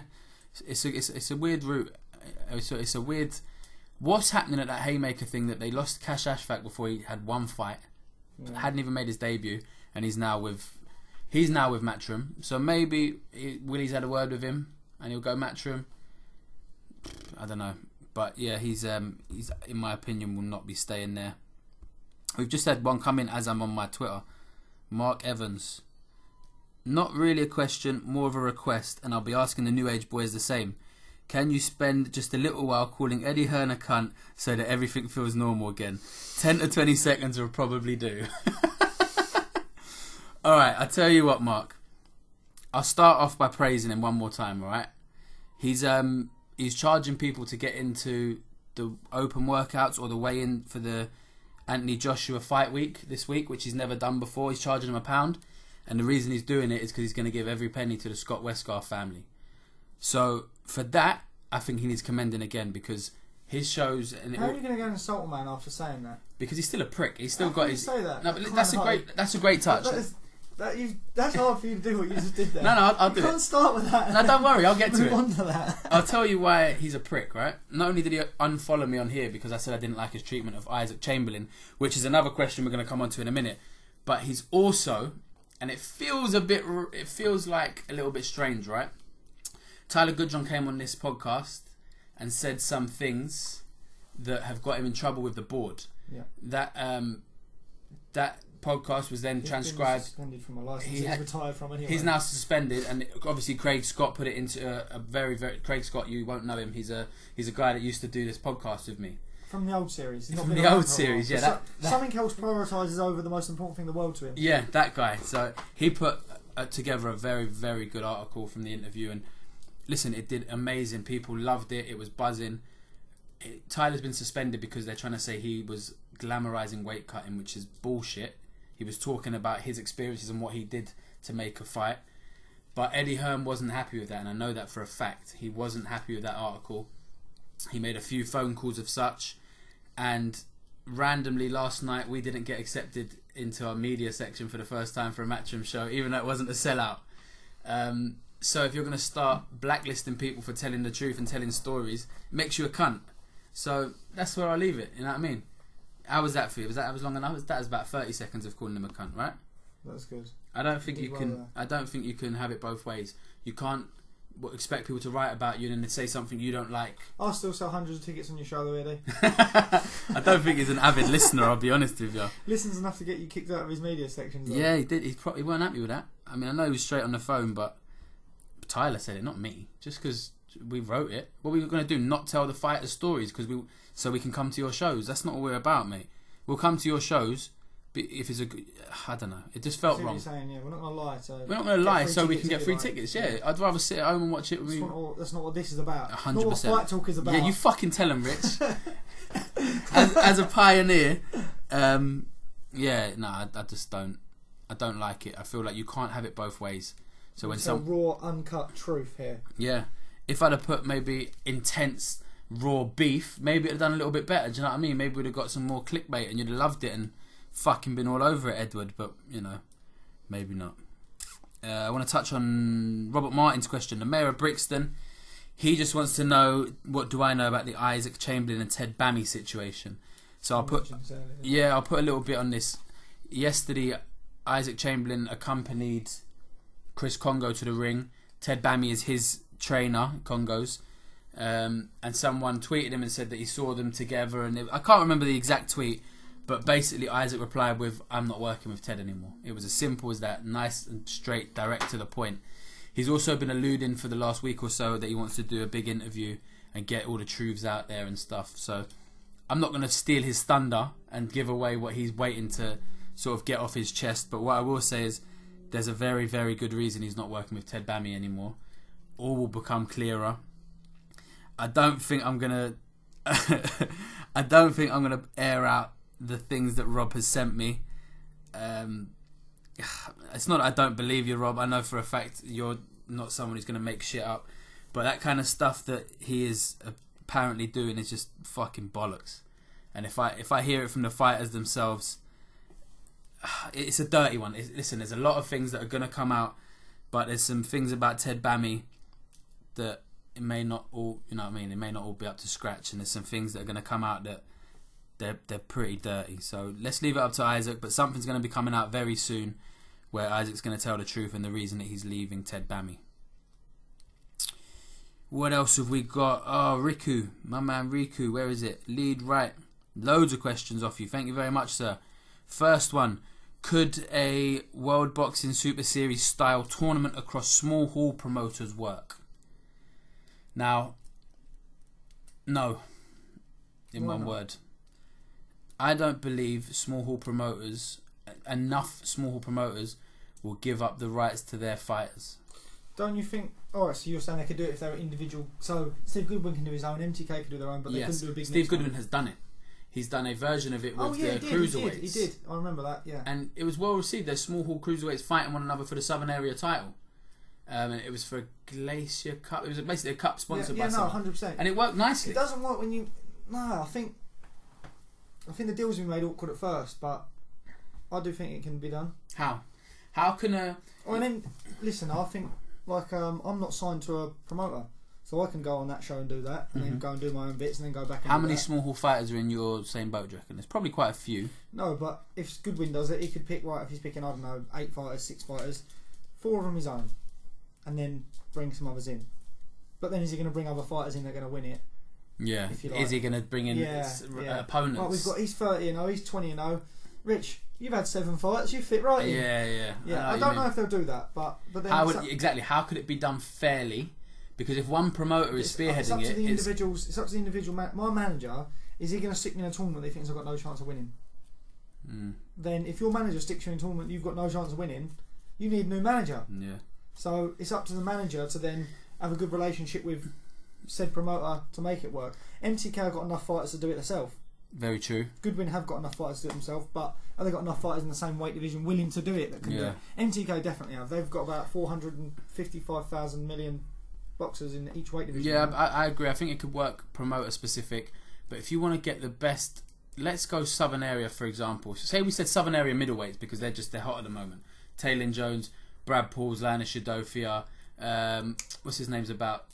It's a weird route. It's a weird. What's happening at that Haymaker thing that they lost Cash Ashfaq before he had one fight, hadn't even made his debut, and he's now with Matchroom. So maybe Willie's had a word with him, and he'll go Matchroom. I don't know, but yeah, he's in my opinion will not be staying there. We've just had one come in as I'm on my Twitter. Mark Evans. Not really a question, more of a request, and I'll be asking the New Age boys the same. Can you spend just a little while calling Eddie Hearn a cunt so that everything feels normal again? 10 to 20 seconds will probably do. Alright, I'll tell you what, Mark. I'll start off by praising him one more time, alright? He's charging people to get into the open workouts or the weigh-in for the Anthony Joshua fight week this week, which he's never done before. He's charging them £1. And the reason he's doing it is because he's going to give every penny to the Scott Westgar family. So, for that, I think he needs commending again, because his shows... How are you going to go and insult a man after saying that? Because he's still a prick. He's still got his... Say that? No, but that's a great touch. That's hard for you to do what you just did there. No, I'll do it. You can't start with that. No, don't worry, I'll get to it. Move on to that. I'll tell you why he's a prick, right? Not only did he unfollow me on here because I said I didn't like his treatment of Isaac Chamberlain, which is another question we're going to come on to in a minute, but he's also, and it feels like a little bit strange, right? Tyler Goodjohn came on this podcast and said some things that have got him in trouble with the board. Yeah. That podcast was then transcribed. Suspended from a license. He's retired from anyway. He's now suspended, and obviously Craig Scott put it into a very Craig Scott. You won't know him. He's a guy that used to do this podcast with me from the old series. From the old series, yeah. Something else prioritises over the most important thing in the world to him. Yeah, that guy. So he put together a very good article from the interview, and listen, it did amazing. People loved it. It was buzzing. Tyler's been suspended because they're trying to say he was glamorising weight cutting, which is bullshit. He was talking about his experiences and what he did to make a fight. But Eddie Hearn wasn't happy with that, and I know that for a fact. He wasn't happy with that article. He made a few phone calls of such, and randomly last night we didn't get accepted into our media section for the first time for a Matchroom show, even though it wasn't a sellout. So if you're going to start blacklisting people for telling the truth and telling stories, it makes you a cunt. So that's where I leave it, you know what I mean? How was that for you? Was long enough? That was about 30 seconds of calling him a cunt, right? That's good. I don't think you can. I don't think you can have it both ways. You can't expect people to write about you and then say something you don't like. I'll still sell hundreds of tickets on your show, though, Eddie. I don't think he's an avid listener. I'll be honest with you. Listens enough to get you kicked out of his media section. Though. Yeah, he did. He probably weren't happy with that. I mean, I know he was straight on the phone, but Tyler said it, not me. Just because we wrote it. What we were going to do? Not tell the fighters' stories so we can come to your shows. That's not what we're about, mate. We'll come to your shows. But if it's a good, I don't know. It just felt wrong. What you're saying, yeah, we're not gonna lie. We're not gonna lie, so we can get free tickets. Yeah, I'd rather sit at home and watch it with you. That's not what this is about. 100%. Not what Fight Talk is about. Yeah, you fucking tell him, Rich. as a pioneer, I just don't. I don't like it. I feel like you can't have it both ways. So when some raw, uncut truth here. Yeah, if I'd have put maybe intense raw beef, maybe it'd have done a little bit better. Do you know what I mean? Maybe we'd have got some more clickbait and you'd have loved it and fucking been all over it, Edward. But you know, maybe not. I want to touch on Robert Martin's question. The mayor of Brixton, he just wants to know, what do I know about the Isaac Chamberlain and Ted Bammy situation? So I'll put a little bit on this. Yesterday, Isaac Chamberlain accompanied Chris Congo to the ring. Ted Bammy is his trainer, Congo's. And someone tweeted him and said that he saw them together. And I can't remember the exact tweet, but basically Isaac replied with, "I'm not working with Ted anymore." It was as simple as that. Nice and straight, direct to the point. He's also been alluding for the last week or so that he wants to do a big interview and get all the truths out there and stuff. So I'm not going to steal his thunder and give away what he's waiting to sort of get off his chest. But what I will say is there's a very, very good reason he's not working with Ted Bammy anymore. All will become clearer. I don't think I'm gonna air out the things that Rob has sent me. It's not that I don't believe you, Rob. I know for a fact you're not someone who's gonna make shit up. But that kind of stuff that he is apparently doing is just fucking bollocks. And if I hear it from the fighters themselves, it's a dirty one. Listen, there's a lot of things that are gonna come out, but there's some things about Ted Bammy that it may not all, you know what I mean, it may not all be up to scratch, and there's some things that are going to come out that they're pretty dirty. So let's leave it up to Isaac, but something's going to be coming out very soon where Isaac's going to tell the truth and the reason that he's leaving Ted Bammy. What else have we got? Oh, Riku, my man Riku, where is it? Lead right. Loads of questions off you. Thank you very much, sir. First one, could a World Boxing Super Series style tournament across small hall promoters work? Now, no, in one word. I don't believe enough small hall promoters will give up the rights to their fighters. Don't you think? Alright, so you're saying they could do it if they were individual. So Steve Goodwin can do his own, MTK could do their own, but they couldn't do a big. Steve Goodwin has done it. He's done a version of it with the cruiserweights. He did. I remember that. Yeah. And it was well received. There's small hall cruiserweights fighting one another for the Southern Area title. And it was for Glacier Cup. It was basically a cup sponsored by someone. 100%. And it worked nicely. It doesn't work when you. No, I think the deals we made awkward at first, but I do think it can be done. How? How can a? Well, then listen. I think I'm not signed to a promoter, so I can go on that show and do that, and then go and do my own bits, and then go back. And How many small hall fighters are in your same boat, do you reckon? There's probably quite a few. No, but if Goodwin does it, he could pick if he's picking 8 fighters, 6 fighters, 4 of them his own, and then bring some others in. But then is he going to bring other fighters in that are going to win it? Yeah. Is he going to bring in opponents? Well, he's 30-0, he's 20-0. Rich, you've had 7 fights, you fit right in. Yeah. I don't know if they'll do that, but then how could it be done fairly? Because if one promoter is spearheading it's up to the individuals. It's up to the individual. My manager, is he going to stick me in a tournament that he thinks I've got no chance of winning? Then if your manager sticks you in a tournament you've got no chance of winning, you need a new manager. Yeah. So it's up to the manager to then have a good relationship with said promoter to make it work. MTK have got enough fighters to do it themselves. Very true. Goodwin have got enough fighters to do it themselves, but have they got enough fighters in the same weight division willing to do it that can do it? MTK definitely have. They've got about 455,000 million boxers in each weight division. Yeah, I agree. I think it could work promoter specific, but if you want to get the best, let's go Southern Area for example. Say we said Southern Area middleweights because they're hot at the moment. Taylor Jones, Brad Pauls, Lana Shadofia, what's his name's about?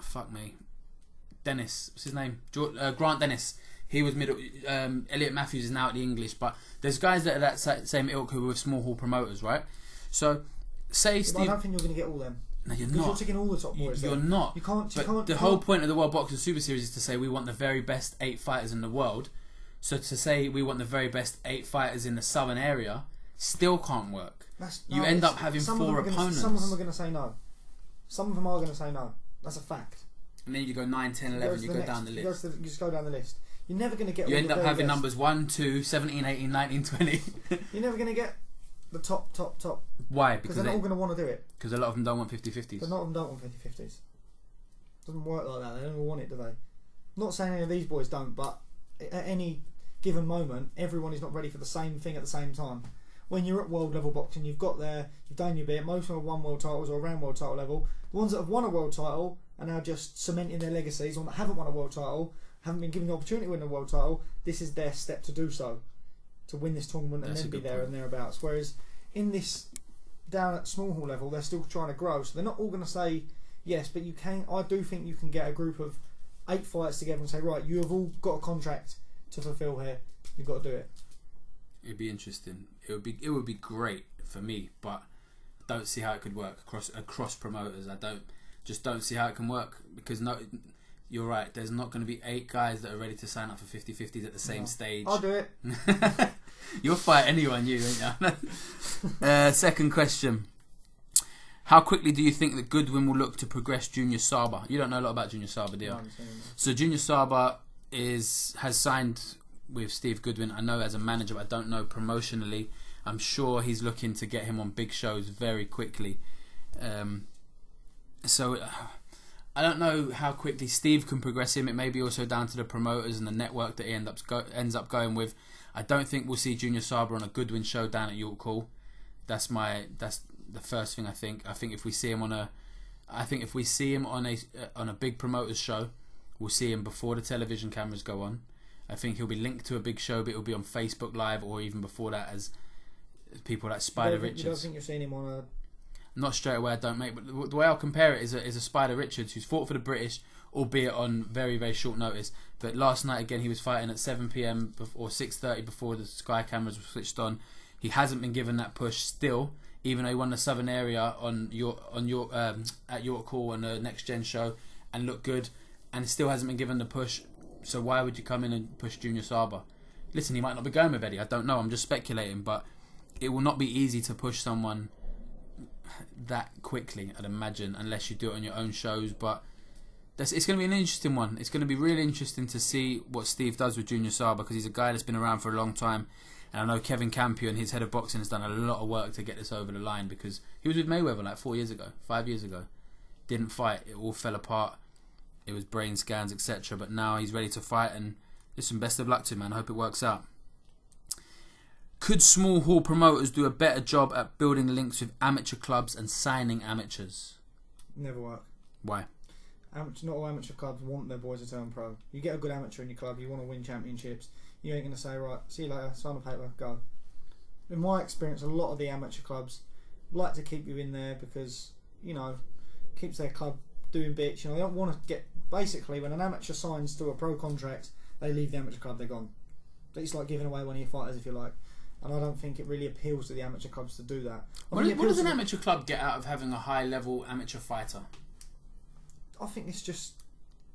Fuck me. Dennis, what's his name? Grant Dennis. He was middle. Elliot Matthews is now at the English, but there's guys that are that same ilk who are with small hall promoters, right? So, say Steve. I don't think you're going to get all them. No, you're not. Because you're taking all the top boys. You're not. You can't. The whole point of the World Boxing Super Series is to say we want the very best 8 fighters in the world. So to say we want the very best 8 fighters in the Southern Area still can't work. You end up having 4 opponents. Some of them are going to say no. Some of them are going to say no. That's a fact. And then you go 9, 10, 11, you go down the list. You just go down the list. You're never going to get. You all end the up very having best. numbers 1, 2, 17, 18, 19, 20. You're never going to get the top. Why? Because they're not all going to want to do it. Because a lot of them don't want 50-50s. Because a lot of them don't want 50-50s. Doesn't work like that. They don't all want it, do they? Not saying any of these boys don't, but at any given moment, everyone is not ready for the same thing at the same time. When you're at world level boxing, you've got there, you've done your bit. Most of them have won world titles or around world title level. The ones that have won a world title are now just cementing their legacies. Or that haven't won a world title, haven't been given the opportunity to win a world title. This is their step to do so, to win this tournament and then be there and thereabouts. Whereas in this down at small hall level, they're still trying to grow, so they're not all going to say yes. But you can. I do think you can get a group of 8 fights together and say, right, you have all got a contract to fulfil here. You've got to do it. It'd be interesting. It would be great for me, but I don't see how it could work across promoters. I don't see how it can work, because you're right. There's not going to be 8 guys that are ready to sign up for 50-50s at the same stage. I'll do it. You'll fight anyone, you ain't you? Second question: how quickly do you think that Goodwin will look to progress Junior Saba? You don't know a lot about Junior Saba, do you? So Junior Saba has signed with Steve Goodwin. I know as a manager, but I don't know promotionally. I'm sure he's looking to get him on big shows very quickly. So I don't know how quickly Steve can progress him. It may be also down to the promoters and the network that he ends up going with. I don't think we'll see Junior Saba on a Goodwin show down at York Hall. That's the first thing I think. I think if we see him on a big promoter's show, we'll see him before the television cameras go on. I think he'll be linked to a big show, but it'll be on Facebook Live or even before that as people like Spider Richards. You don't think you're seeing him on a... Not straight away, I don't, mate. But the way I'll compare it is a Spider Richards who's fought for the British, albeit on very, very short notice. But last night, again, he was fighting at 7 p.m. or 6:30 before the Sky cameras were switched on. He hasn't been given that push still, even though he won the Southern Area at York Hall on the Next Gen show and looked good, and still hasn't been given the push. So why would you come in and push Junior Saba? Listen, he might not be going with Eddie. I don't know. I'm just speculating, but it will not be easy to push someone that quickly, I'd imagine, unless you do it on your own shows. But it's going to be an interesting one. It's going to be really interesting to see what Steve does with Junior Saba, because he's a guy that's been around for a long time. And I know Kevin Campion, his head of boxing, has done a lot of work to get this over the line, because he was with Mayweather like 5 years ago. Didn't fight. It all fell apart. It was brain scans, etc. But now he's ready to fight, and listen, best of luck to him, man. I hope it works out. Could small hall promoters do a better job at building links with amateur clubs and signing amateurs? Never work. Why? Not all amateur clubs want their boys to turn pro. You get a good amateur in your club, you want to win championships, you ain't going to say, right, see you later, sign a paper, go. In my experience, a lot of the amateur clubs like to keep you in there because, keeps their club doing bits. They don't want to get... Basically, when an amateur signs to a pro contract, they leave the amateur club, they're gone. It's like giving away one of your fighters, if you like. And I don't think it really appeals to the amateur clubs to do that. What does an amateur club get out of having a high-level amateur fighter? I think it's just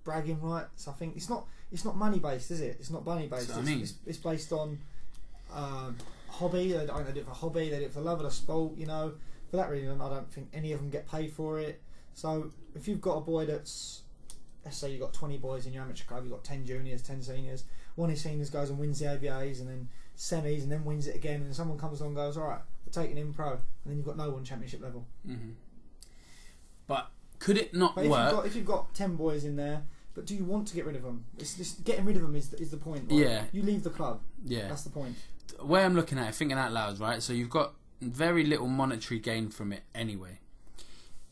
bragging rights. I think it's not money-based, is it? It's not money-based. It's based on hobby. They do it for hobby. They do it for love of the sport, For that reason, I don't think any of them get paid for it. So if you've got a boy that's... Let's say you've got 20 boys in your amateur club, you've got 10 juniors, 10 seniors. One of your seniors goes and wins the ABAs and then semis and then wins it again, and then someone comes along and goes, alright, we're taking him pro, and then you've got no one championship level. Mm-hmm. But could it not work? If you've got 10 boys in there, but do you want to get rid of them? It's just getting rid of them is the point, right? Yeah. You leave the club. Yeah. That's the point. The way I'm looking at it, thinking out loud, right? So you've got very little monetary gain from it anyway.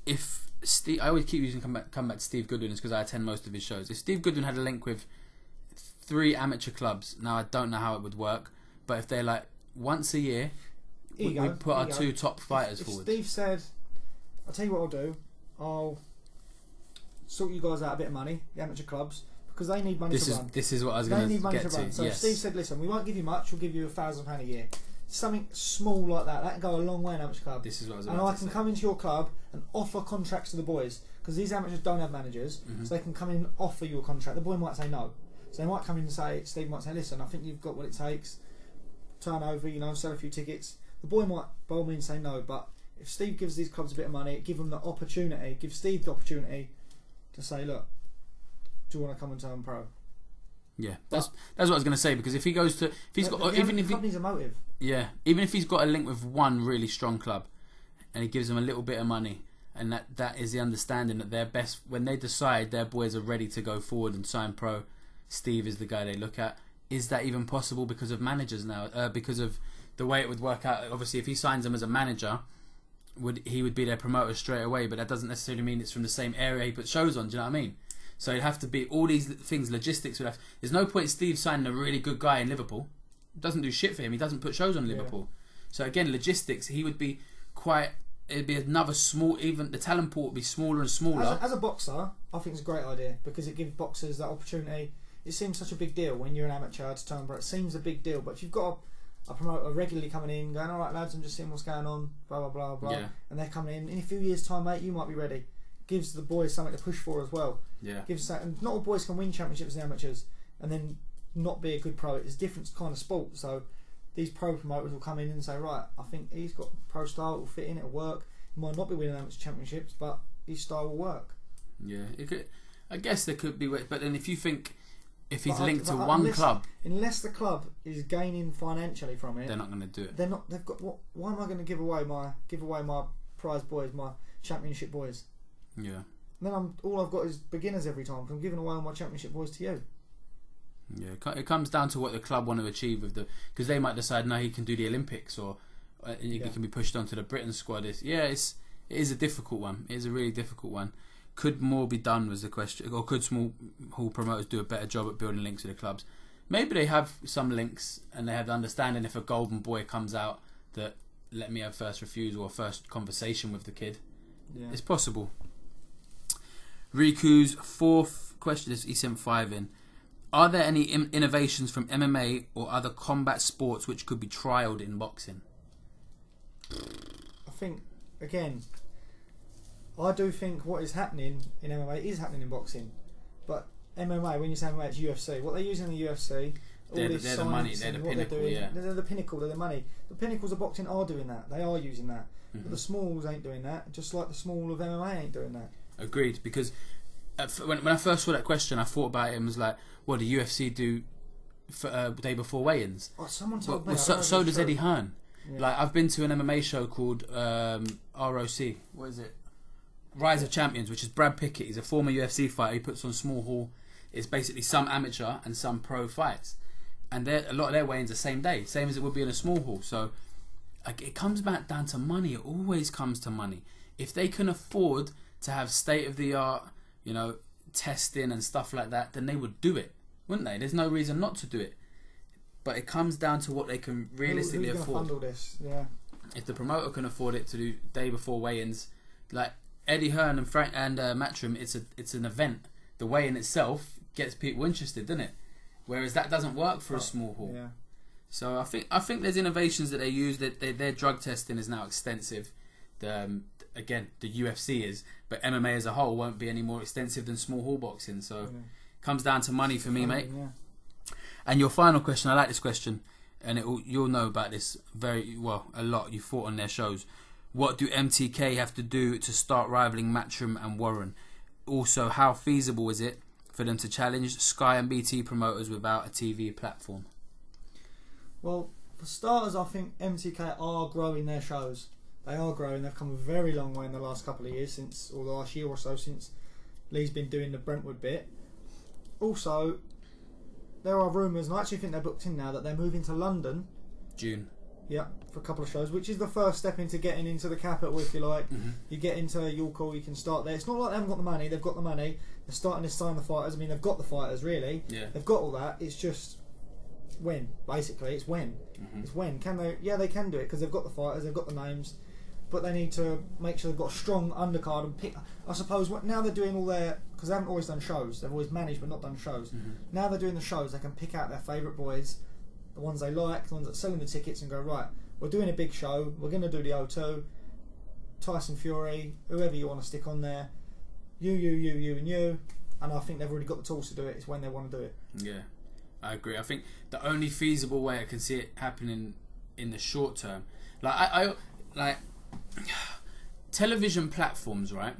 If Steve, I always keep using come back to Steve Goodwin, is because I attend most of his shows. If Steve Goodwin had a link with 3 amateur clubs, now I don't know how it would work, but if they're like once a year, we put our 2 top fighters forward. Steve said, I'll tell you what I'll do, I'll sort you guys out a bit of money, the amateur clubs, because they need money to run. This is what I was going to get to. They need money to run. So yes. Steve said, listen, we won't give you much, we'll give you £1,000 a year. Something small like that can go a long way in an amateur club. This is what I was and I can come into your club and offer contracts to the boys, because these amateurs don't have managers, so they can come in and offer you a contract. The boy might say no. So they might come in and say, Steve might say, listen, I think you've got what it takes, turn over, sell a few tickets. The boy might by all means say no, but if Steve gives these clubs a bit of money, give them the opportunity, give Steve the opportunity to say, look, do you want to come and turn pro? Yeah, that's what I was going to say, because if he goes to, if he's got, even if the club needs a motive. Yeah, even if he's got a link with one really strong club, and he gives them a little bit of money, and that is the understanding that their best, when they decide their boys are ready to go forward and sign pro, Steve is the guy they look at. Is that even possible because of managers now? Because of the way it would work out. Obviously, if he signs them as a manager, he would be their promoter straight away, but that doesn't necessarily mean it's from the same area he puts shows on. Do you know what I mean? So it'd have to be all these things, logistics would have. There's no point Steve signing a really good guy in Liverpool. It doesn't do shit for him. He doesn't put shows on Liverpool. So again, logistics, he would be quite. It'd be another small. Even the talent pool would be smaller and smaller. As a boxer, I think it's a great idea because it gives boxers that opportunity. It seems such a big deal when you're an amateur to turn pro. It seems a big deal, but if you've got a promoter regularly coming in, going, all right, lads, I'm just seeing what's going on, blah blah blah blah, and they're coming in a few years' time, mate, you might be ready. Gives the boys something to push for as well. Yeah. Gives that, and not all boys can win championships as amateurs and then not be a good pro. It's a different kind of sport. So these pro promoters will come in and say, right, I think he's got pro style, it'll fit in, it'll work. He might not be winning amateur championships, but his style will work. Yeah, it could. I guess there could be, but then if you think if he's linked to one club, unless the club is gaining financially from it, they're not going to do it. They're not. They've got. Why am I going to give away my prize boys, my championship boys? Yeah. Then all I've got is beginners every time. I'm giving away all my championship boys to you. Yeah, it comes down to what the club want to achieve with because they might decide no, he can do the Olympics or he can be pushed onto the Britain squad. It is a difficult one. It is a really difficult one. Could more be done was the question, or could small hall promoters do a better job at building links with the clubs? Maybe they have some links and they have the understanding if a golden boy comes out that let me have first refusal or first conversation with the kid. Yeah. It's possible. Riku's fourth question is he sent 5 in. Are there any innovations from MMA or other combat sports which could be trialled in boxing? I think, again, I do think what is happening in MMA is happening in boxing. But MMA, when you say MMA, it's UFC. What they use in the UFC, they're the money, they're the pinnacle, they're the pinnacle, they're the money. The pinnacles of boxing are doing that. They are using that. Mm-hmm. But the smalls ain't doing that, just like the small of MMA ain't doing that. Agreed, because when I first saw that question, I thought about it and was like, what do UFC do for day before weigh-ins? Oh, someone told me. So does Eddie Hearn. Yeah. Like, I've been to an MMA show called ROC. What is it? Rise of Champions, which is Brad Pickett. He's a former UFC fighter. He puts on small hall. It's basically some amateur and some pro fights. And a lot of their weigh-ins the same day, same as it would be in a small hall. So it comes back down to money. It always comes to money. If they can afford to have state-of-the-art, testing and stuff like that, then they would do it, wouldn't they? There's no reason not to do it. But it comes down to what they can realistically afford. Who's going to fund all this? Yeah. If the promoter can afford it to do day before weigh-ins, like Eddie Hearn and Matchroom, it's an event. The weigh-in itself gets people interested, doesn't it? Whereas that doesn't work for a small hall. Yeah. So I think there's innovations that they use. That their drug testing is now extensive. Again, the UFC is, but MMA as a whole won't be any more extensive than small hall boxing. So it comes down to money for me, mate. Yeah. And your final question, I like this question, and you'll know about this very well, a lot. You fought on their shows. What do MTK have to do to start rivaling Matchroom and Warren? Also, how feasible is it for them to challenge Sky and BT promoters without a TV platform? Well, for starters, I think MTK are growing their shows. They are growing. They've come a very long way in the last couple of years, or the last year or so, since Lee's been doing the Brentwood bit. Also, there are rumours, and I actually think they're booked in now, that they're moving to London. June. Yeah, for a couple of shows, which is the first step into getting into the capital, if you like. Mm-hmm. You get into York, you can start there. It's not like they haven't got the money. They've got the money. They're starting to sign the fighters. I mean, they've got the fighters, really. Yeah. They've got all that. It's just when, basically. It's when. Mm-hmm. It's when. Can they? Yeah, they can do it because they've got the fighters. They've got the names. But they need to make sure they've got a strong undercard and pick. I suppose now they're doing all their, because they haven't always done shows. They've always managed but not done shows. Mm-hmm. Now they're doing the shows. They can pick out their favourite boys, the ones they like, the ones that are selling the tickets, and go, right, we're doing a big show. We're going to do the O2, Tyson Fury, whoever you want to stick on there. You, and you. And I think they've already got the tools to do it. It's when they want to do it. Yeah, I agree. I think the only feasible way I can see it happening in the short term, like television platforms, right?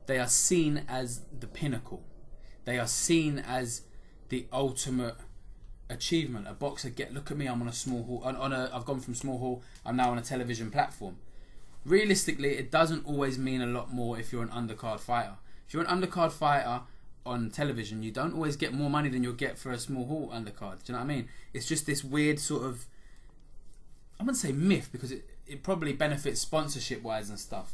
They are seen as the pinnacle. They are seen as the ultimate achievement. A boxer look at me, I'm on a small hall. I've gone from small hall, I'm now on a television platform. Realistically, it doesn't always mean a lot more if you're an undercard fighter. If you're an undercard fighter on television, you don't always get more money than you'll get for a small hall undercard. Do you know what I mean? It's just this weird sort of, I wouldn't say myth, because it probably benefits sponsorship wise and stuff,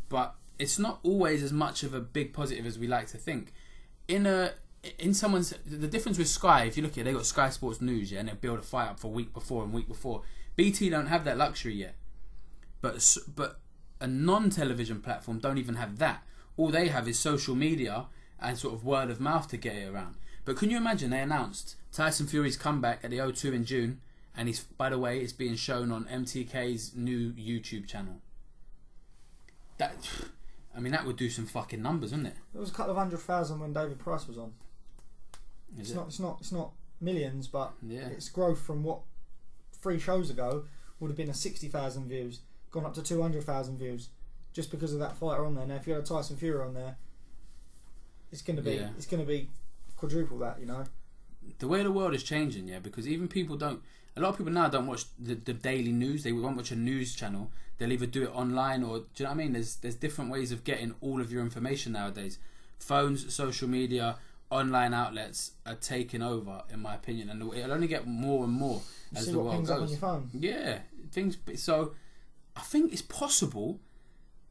but it's not always as much of a big positive as we like to think. The difference with Sky, if you look at it, they got Sky Sports News, yeah, and they build a fight up for week before and week before. BT don't have that luxury yet, but a non-television platform don't even have that. All they have is social media and sort of word of mouth to get it around. But can you imagine, they announced Tyson Fury's comeback at the O2 in June, and by the way, it's being shown on MTK's new YouTube channel. That would do some fucking numbers, wouldn't it? There was a couple of 100,000 when David Price was on. It's not millions, but it's growth from what 3 shows ago would have been a 60,000 views, gone up to 200,000 views, just because of that fighter on there. Now, if you had a Tyson Fury on there, it's going to be quadruple that, you know. The way the world is changing, yeah, because even a lot of people now don't watch the daily news. They won't watch a news channel. They'll either do it online or, do you know what I mean? There's different ways of getting all of your information nowadays. Phones, social media, online outlets are taking over, in my opinion, and it'll only get more and more as the world goes. Up on your phone. Yeah, so I think it's possible.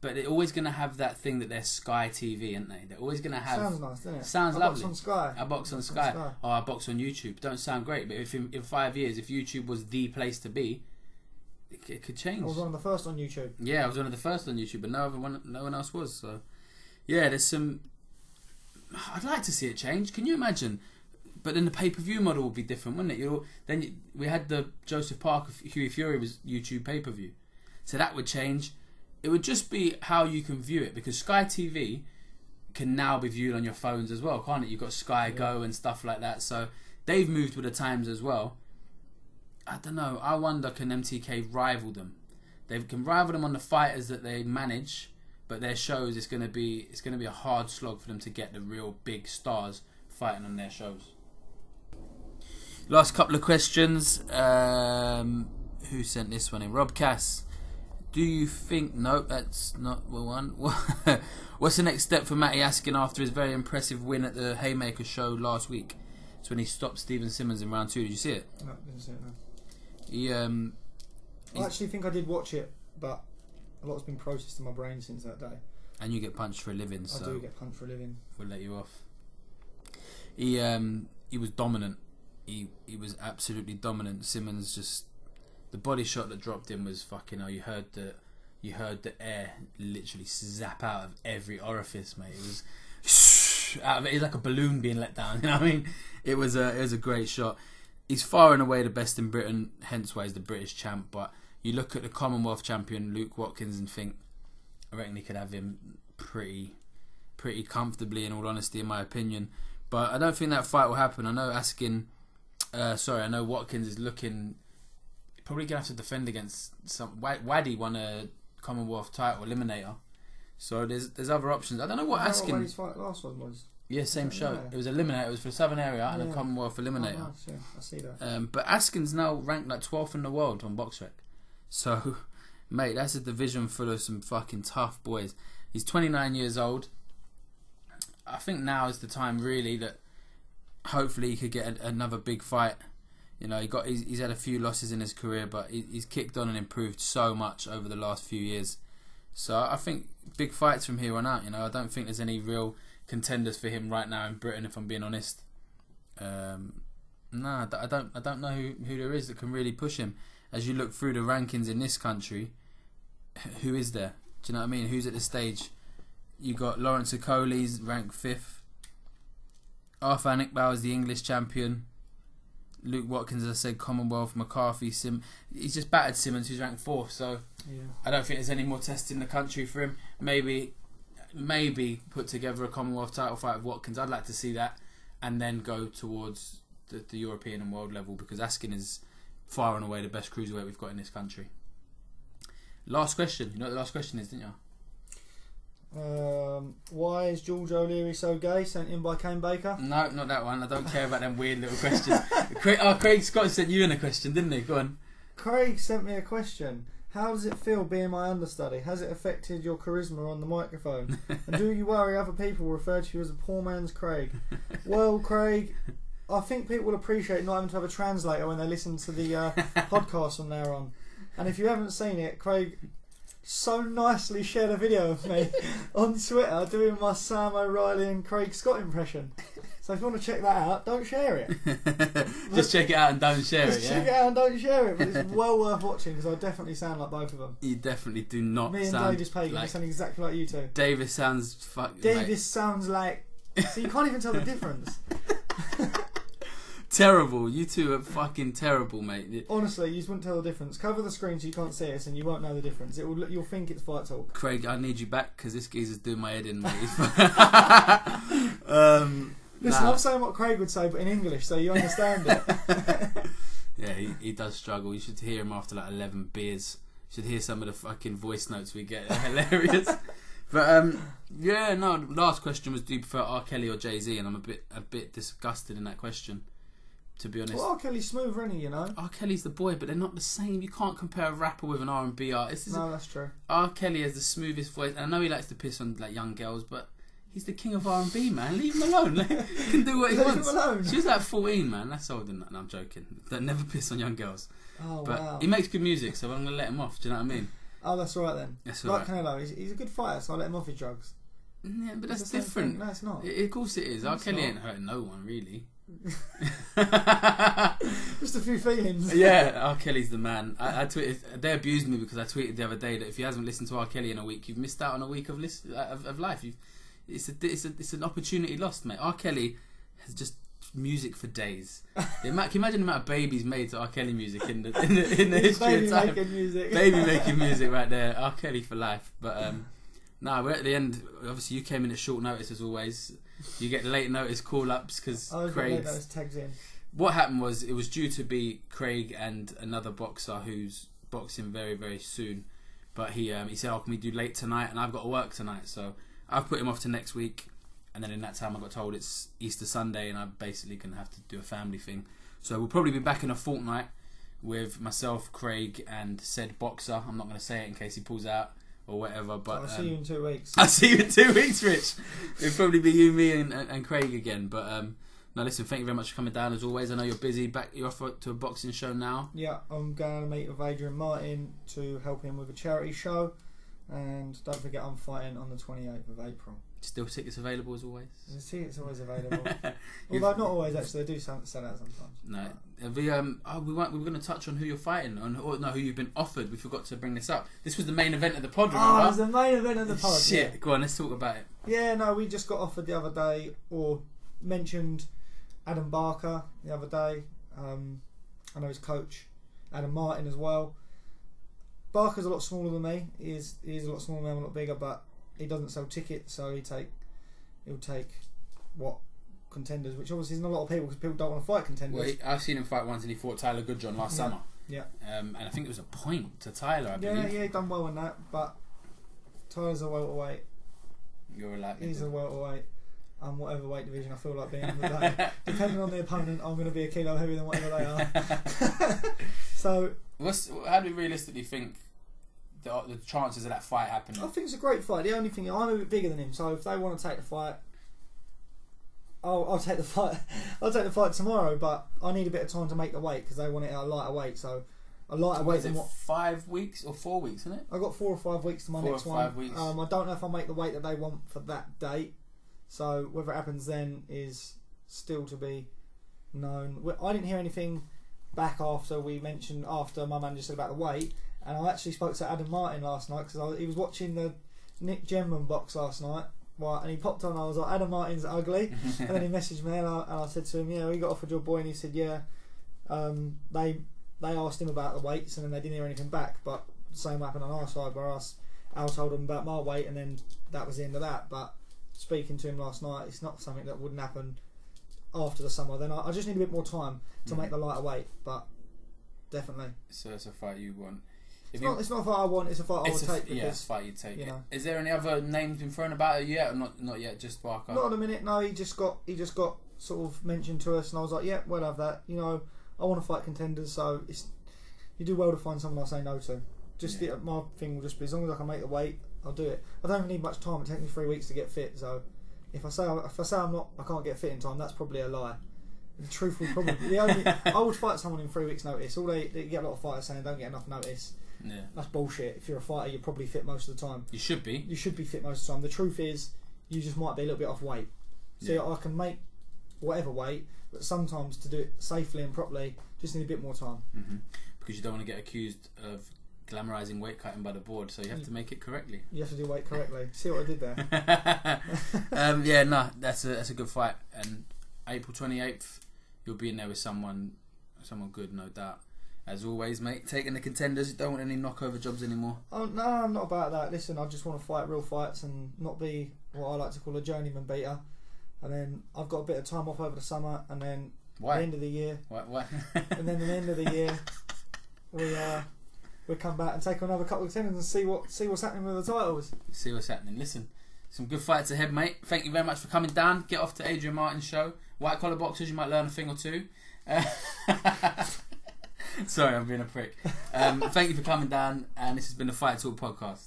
But they're always going to have that thing that they're Sky TV, aren't they? They're always going to have... Sounds nice, doesn't it? Sounds lovely. I box on Sky. I box on Sky. Oh, I box on YouTube. Don't sound great, but if in 5 years, if YouTube was the place to be, it could change. I was one of the first on YouTube. Yeah, I was one of the first on YouTube, but no one else was. So, yeah, there's some... I'd like to see it change. Can you imagine? But then the pay-per-view model would be different, wouldn't it? We had the Joseph Parker, Hughie Fury was YouTube pay-per-view. So that would change. It would just be how you can view it, because Sky TV can now be viewed on your phones as well, can't it? You've got Sky Go and stuff like that, so they've moved with the times as well. I don't know. I wonder, can MTK rival them? They can rival them on the fighters that they manage, but their shows, it's going to be a hard slog for them to get the real big stars fighting on their shows. Last couple of questions. Who sent this one in? Rob Cass. Do you think... No, that's not the one. What's the next step for Matty Askin after his very impressive win at the Haymaker show last week? It's when he stopped Stephen Simmons in round 2. Did you see it? No, didn't see it, no. I actually think I did watch it, but a lot's been processed in my brain since that day. And you get punched for a living, so... I do get punched for a living. We'll let you off. He was dominant. He was absolutely dominant. Simmons just... The body shot that dropped him was fucking hell. You heard the air literally zap out of every orifice, mate. It was out of it. It was like a balloon being let down. You know what I mean? It was a great shot. He's far and away the best in Britain, hence why he's the British champ. But you look at the Commonwealth champion Luke Watkins and think, I reckon he could have him pretty comfortably, in all honesty, in my opinion. But I don't think that fight will happen. I know Watkins is looking. Probably gonna have to defend against some. Whyte won a Commonwealth title eliminator, so there's other options. I don't know what Askin. His fight last one was. Yeah, same show. Yeah. It was eliminator. It was for the Southern Area and a Commonwealth eliminator. Oh, nice, yeah. I see that. But Askin's now ranked like 12th in the world on BoxRec. So, mate, that's a division full of some fucking tough boys. He's 29 years old. I think now is the time really that hopefully he could get another big fight. You know, he's had a few losses in his career, but he's kicked on and improved so much over the last few years. So I think big fights from here on out. You know, I don't think there's any real contenders for him right now in Britain, if I'm being honest. I don't know who there is that can really push him. As you look through the rankings in this country, who is there? Do you know what I mean? Who's at the stage? You got Lawrence Okoli's ranked 5th. Arthur Iqbal is the English champion. Luke Watkins, as I said, Commonwealth. McCarthy, he's just battered Simmons, who's ranked 4th. So yeah. I don't think there's any more tests in the country for him. Maybe put together a Commonwealth title fight with Watkins. I'd like to see that, and then go towards the European and world level, because Askin is far and away the best cruiserweight we've got in this country. Last question. You know what the last question is, didn't you? Why is George O'Leary so gay? Sent in by Kane Baker. No, not that one. I don't care about them weird little questions. Craig Scott sent you in a question, didn't he? Go on. Craig sent me a question. How does it feel being my understudy? Has it affected your charisma on the microphone? And do you worry other people refer to you as a poor man's Craig? Well, Craig, I think people will appreciate not having to have a translator when they listen to the podcast from now on. And if you haven't seen it, Craig so nicely shared a video of me on Twitter doing my Sam O'Reilly and Craig Scott impression. So if you want to check that out, don't share it. Just check it out and don't share it, Just check it out and don't share it. But it's well worth watching because I definitely sound like both of them. You definitely do not Me and sound Davis Pagan like... sound exactly like you two. Davis sounds Davis sounds like... So you can't even tell the difference. Terrible. You two are fucking terrible, mate. Honestly, you just wouldn't tell the difference. Cover the screen so you can't see us and you won't know the difference. You'll think it's Fight Talk. Craig, I need you back because this geezer's doing my head in, mate. Listen, I'm saying what Craig would say, but in English, so you understand it. Yeah, he does struggle. You should hear him after like 11 beers. You should hear some of the fucking voice notes we get. They're hilarious. But yeah, no. Last question was, do you prefer R. Kelly or Jay-Z? And I'm a bit disgusted in that question, to be honest. Well, R. Kelly's smoother, isn't he, you know? R. Kelly's the boy, but they're not the same. You can't compare a rapper with an R&B artist. No, that's true. R. Kelly has the smoothest voice, and I know he likes to piss on like young girls, but he's the king of R&B, man. Leave him alone. Like, he can do what he wants. Leave him alone. She was like 14, man. That's older than that. No, I'm joking. That never piss on young girls. Oh, but wow. he makes good music, so I'm going to let him off. Do you know what I mean? Oh, that's right then. That's like right. Canelo, he's a good fighter, so I let him off his drugs. Yeah, but that's It's the same different. thing. No, it's not. Of course it is. No, R. it's Kelly not. ain't hurting no one, really. Just a few feelings. Yeah, R. Kelly's the man. I tweeted. They abused me because I tweeted the other day that if you haven't listened to R. Kelly in a week, you've missed out on a week of life. It's an opportunity lost, mate. R. Kelly has just music for days. Can you imagine the amount of babies made to R. Kelly music in the history of time? Baby making music. Baby making music right there. R. Kelly for life. But no, we're at the end. Obviously, you came in at short notice as always. You get late notice call-ups because Craig's... tags in. What happened was it was due to be Craig and another boxer who's boxing very, very soon. But he said, "Oh, can we do late tonight?" And I've got to work tonight, so I've put him off to next week. And then in that time, I got told it's Easter Sunday, and I'm basically gonna have to do a family thing. So we'll probably be back in a fortnight with myself, Craig, and said boxer. I'm not gonna say it in case he pulls out or whatever. But I'll see you in 2 weeks. I'll see you in 2 weeks, Rich. It'll probably be you, me, and Craig again. But no, listen, thank you very much for coming down as always. I know you're busy. You're off to a boxing show now. Yeah, I'm going to meet with Adrian Martin to help him with a charity show. And don't forget, I'm fighting on the 28th of April. Still tickets available as always? The tickets are always available. Although not always, actually. They do sell out sometimes. No. We were going to touch on who you're fighting, who you've been offered. We forgot to bring this up. This was the main event of the pod, remember? Oh, it was the main event of the pod. Shit, yeah. Go on, let's talk about it. Yeah, no, we just got offered the other day, or mentioned Adam Barker the other day. I know his coach, Adam Martin, as well. Barker's a lot smaller than me. He is a lot smaller than me, I'm a lot bigger, but he doesn't sell tickets, so he'll take what contenders, which obviously isn't a lot of people because people don't want to fight contenders. Well, I've seen him fight once, and he fought Tyler Goodjohn last summer. Yeah. And I think it was a point to Tyler, I believe. Yeah, he done well in that, but Tyler's a welterweight. You're like... He's a welterweight. Whatever weight division I feel like being in the day. Depending on the opponent, I'm going to be a kilo heavier than whatever they are. So... How do you realistically think the chances of that fight happening? I think it's a great fight. The only thing, I'm a bit bigger than him, so if they want to take the fight, I'll take the fight. I'll take the fight tomorrow, but I need a bit of time to make the weight because they want it at a lighter weight. So a lighter weight than what? 5 weeks or 4 weeks, isn't it? I've got 4 or 5 weeks to my next one. 4 or 5 weeks. I don't know if I'll make the weight that they want for that date. So whether it happens then is still to be known. I didn't hear anything back after my manager said about the weight, and I actually spoke to Adam Martin last night because he was watching the Nick Gemman box last night, right, and he popped on. I was like, Adam Martin's ugly, and then he messaged me, and I said to him, yeah, we got offered your boy, and he said, yeah, they asked him about the weights, and then they didn't hear anything back, but the same happened on our side where I told him about my weight, and then that was the end of that. But speaking to him last night, it's not something that wouldn't happen after the summer. Then I just need a bit more time to make the lighter weight, but definitely. So it's a fight you want. It's not a fight I want. It's a fight I would take. Yeah, it's a fight you'd take. You know. Is there any other names been thrown about it yet? Or not yet. Just Barker. Not at the minute. No, he just got sort of mentioned to us, and I was like, yeah, we'll have that. You know, I want to fight contenders, so you do well to find someone I say no to. My thing will just be as long as I can make the weight, I'll do it. I don't even need much time. It takes me 3 weeks to get fit, so if I say I can't get fit in time, that's probably a lie. The truth would probably I would fight someone in 3 weeks' notice. They get a lot of fighters saying don't get enough notice. Yeah. That's bullshit. If you're a fighter, you're probably fit most of the time. You should be. You should be fit most of the time. The truth is, you just might be a little bit off weight. So I can make whatever weight, but sometimes to do it safely and properly, just need a bit more time. Mm-hmm. Because you don't want to get accused of glamorising weight cutting by the board, so you have to make it correctly. You have to do weight correctly. See what I did there? That's a good fight. And April 28th, you'll be in there with someone good, no doubt. As always, mate, taking the contenders. You don't want any knockover jobs anymore. Oh no, I'm not about that. Listen, I just want to fight real fights and not be what I like to call a journeyman beater. And then I've got a bit of time off over the summer, and then at the end of the year, and then at the end of the year, we come back and take on another couple of contenders and see what's happening with the titles. See what's happening. Listen, some good fights ahead, mate. Thank you very much for coming down. Get off to Adrian Martin's show. White collar boxers, you might learn a thing or two. Sorry, I'm being a prick. Thank you for coming down, and this has been the Fight Talk podcast.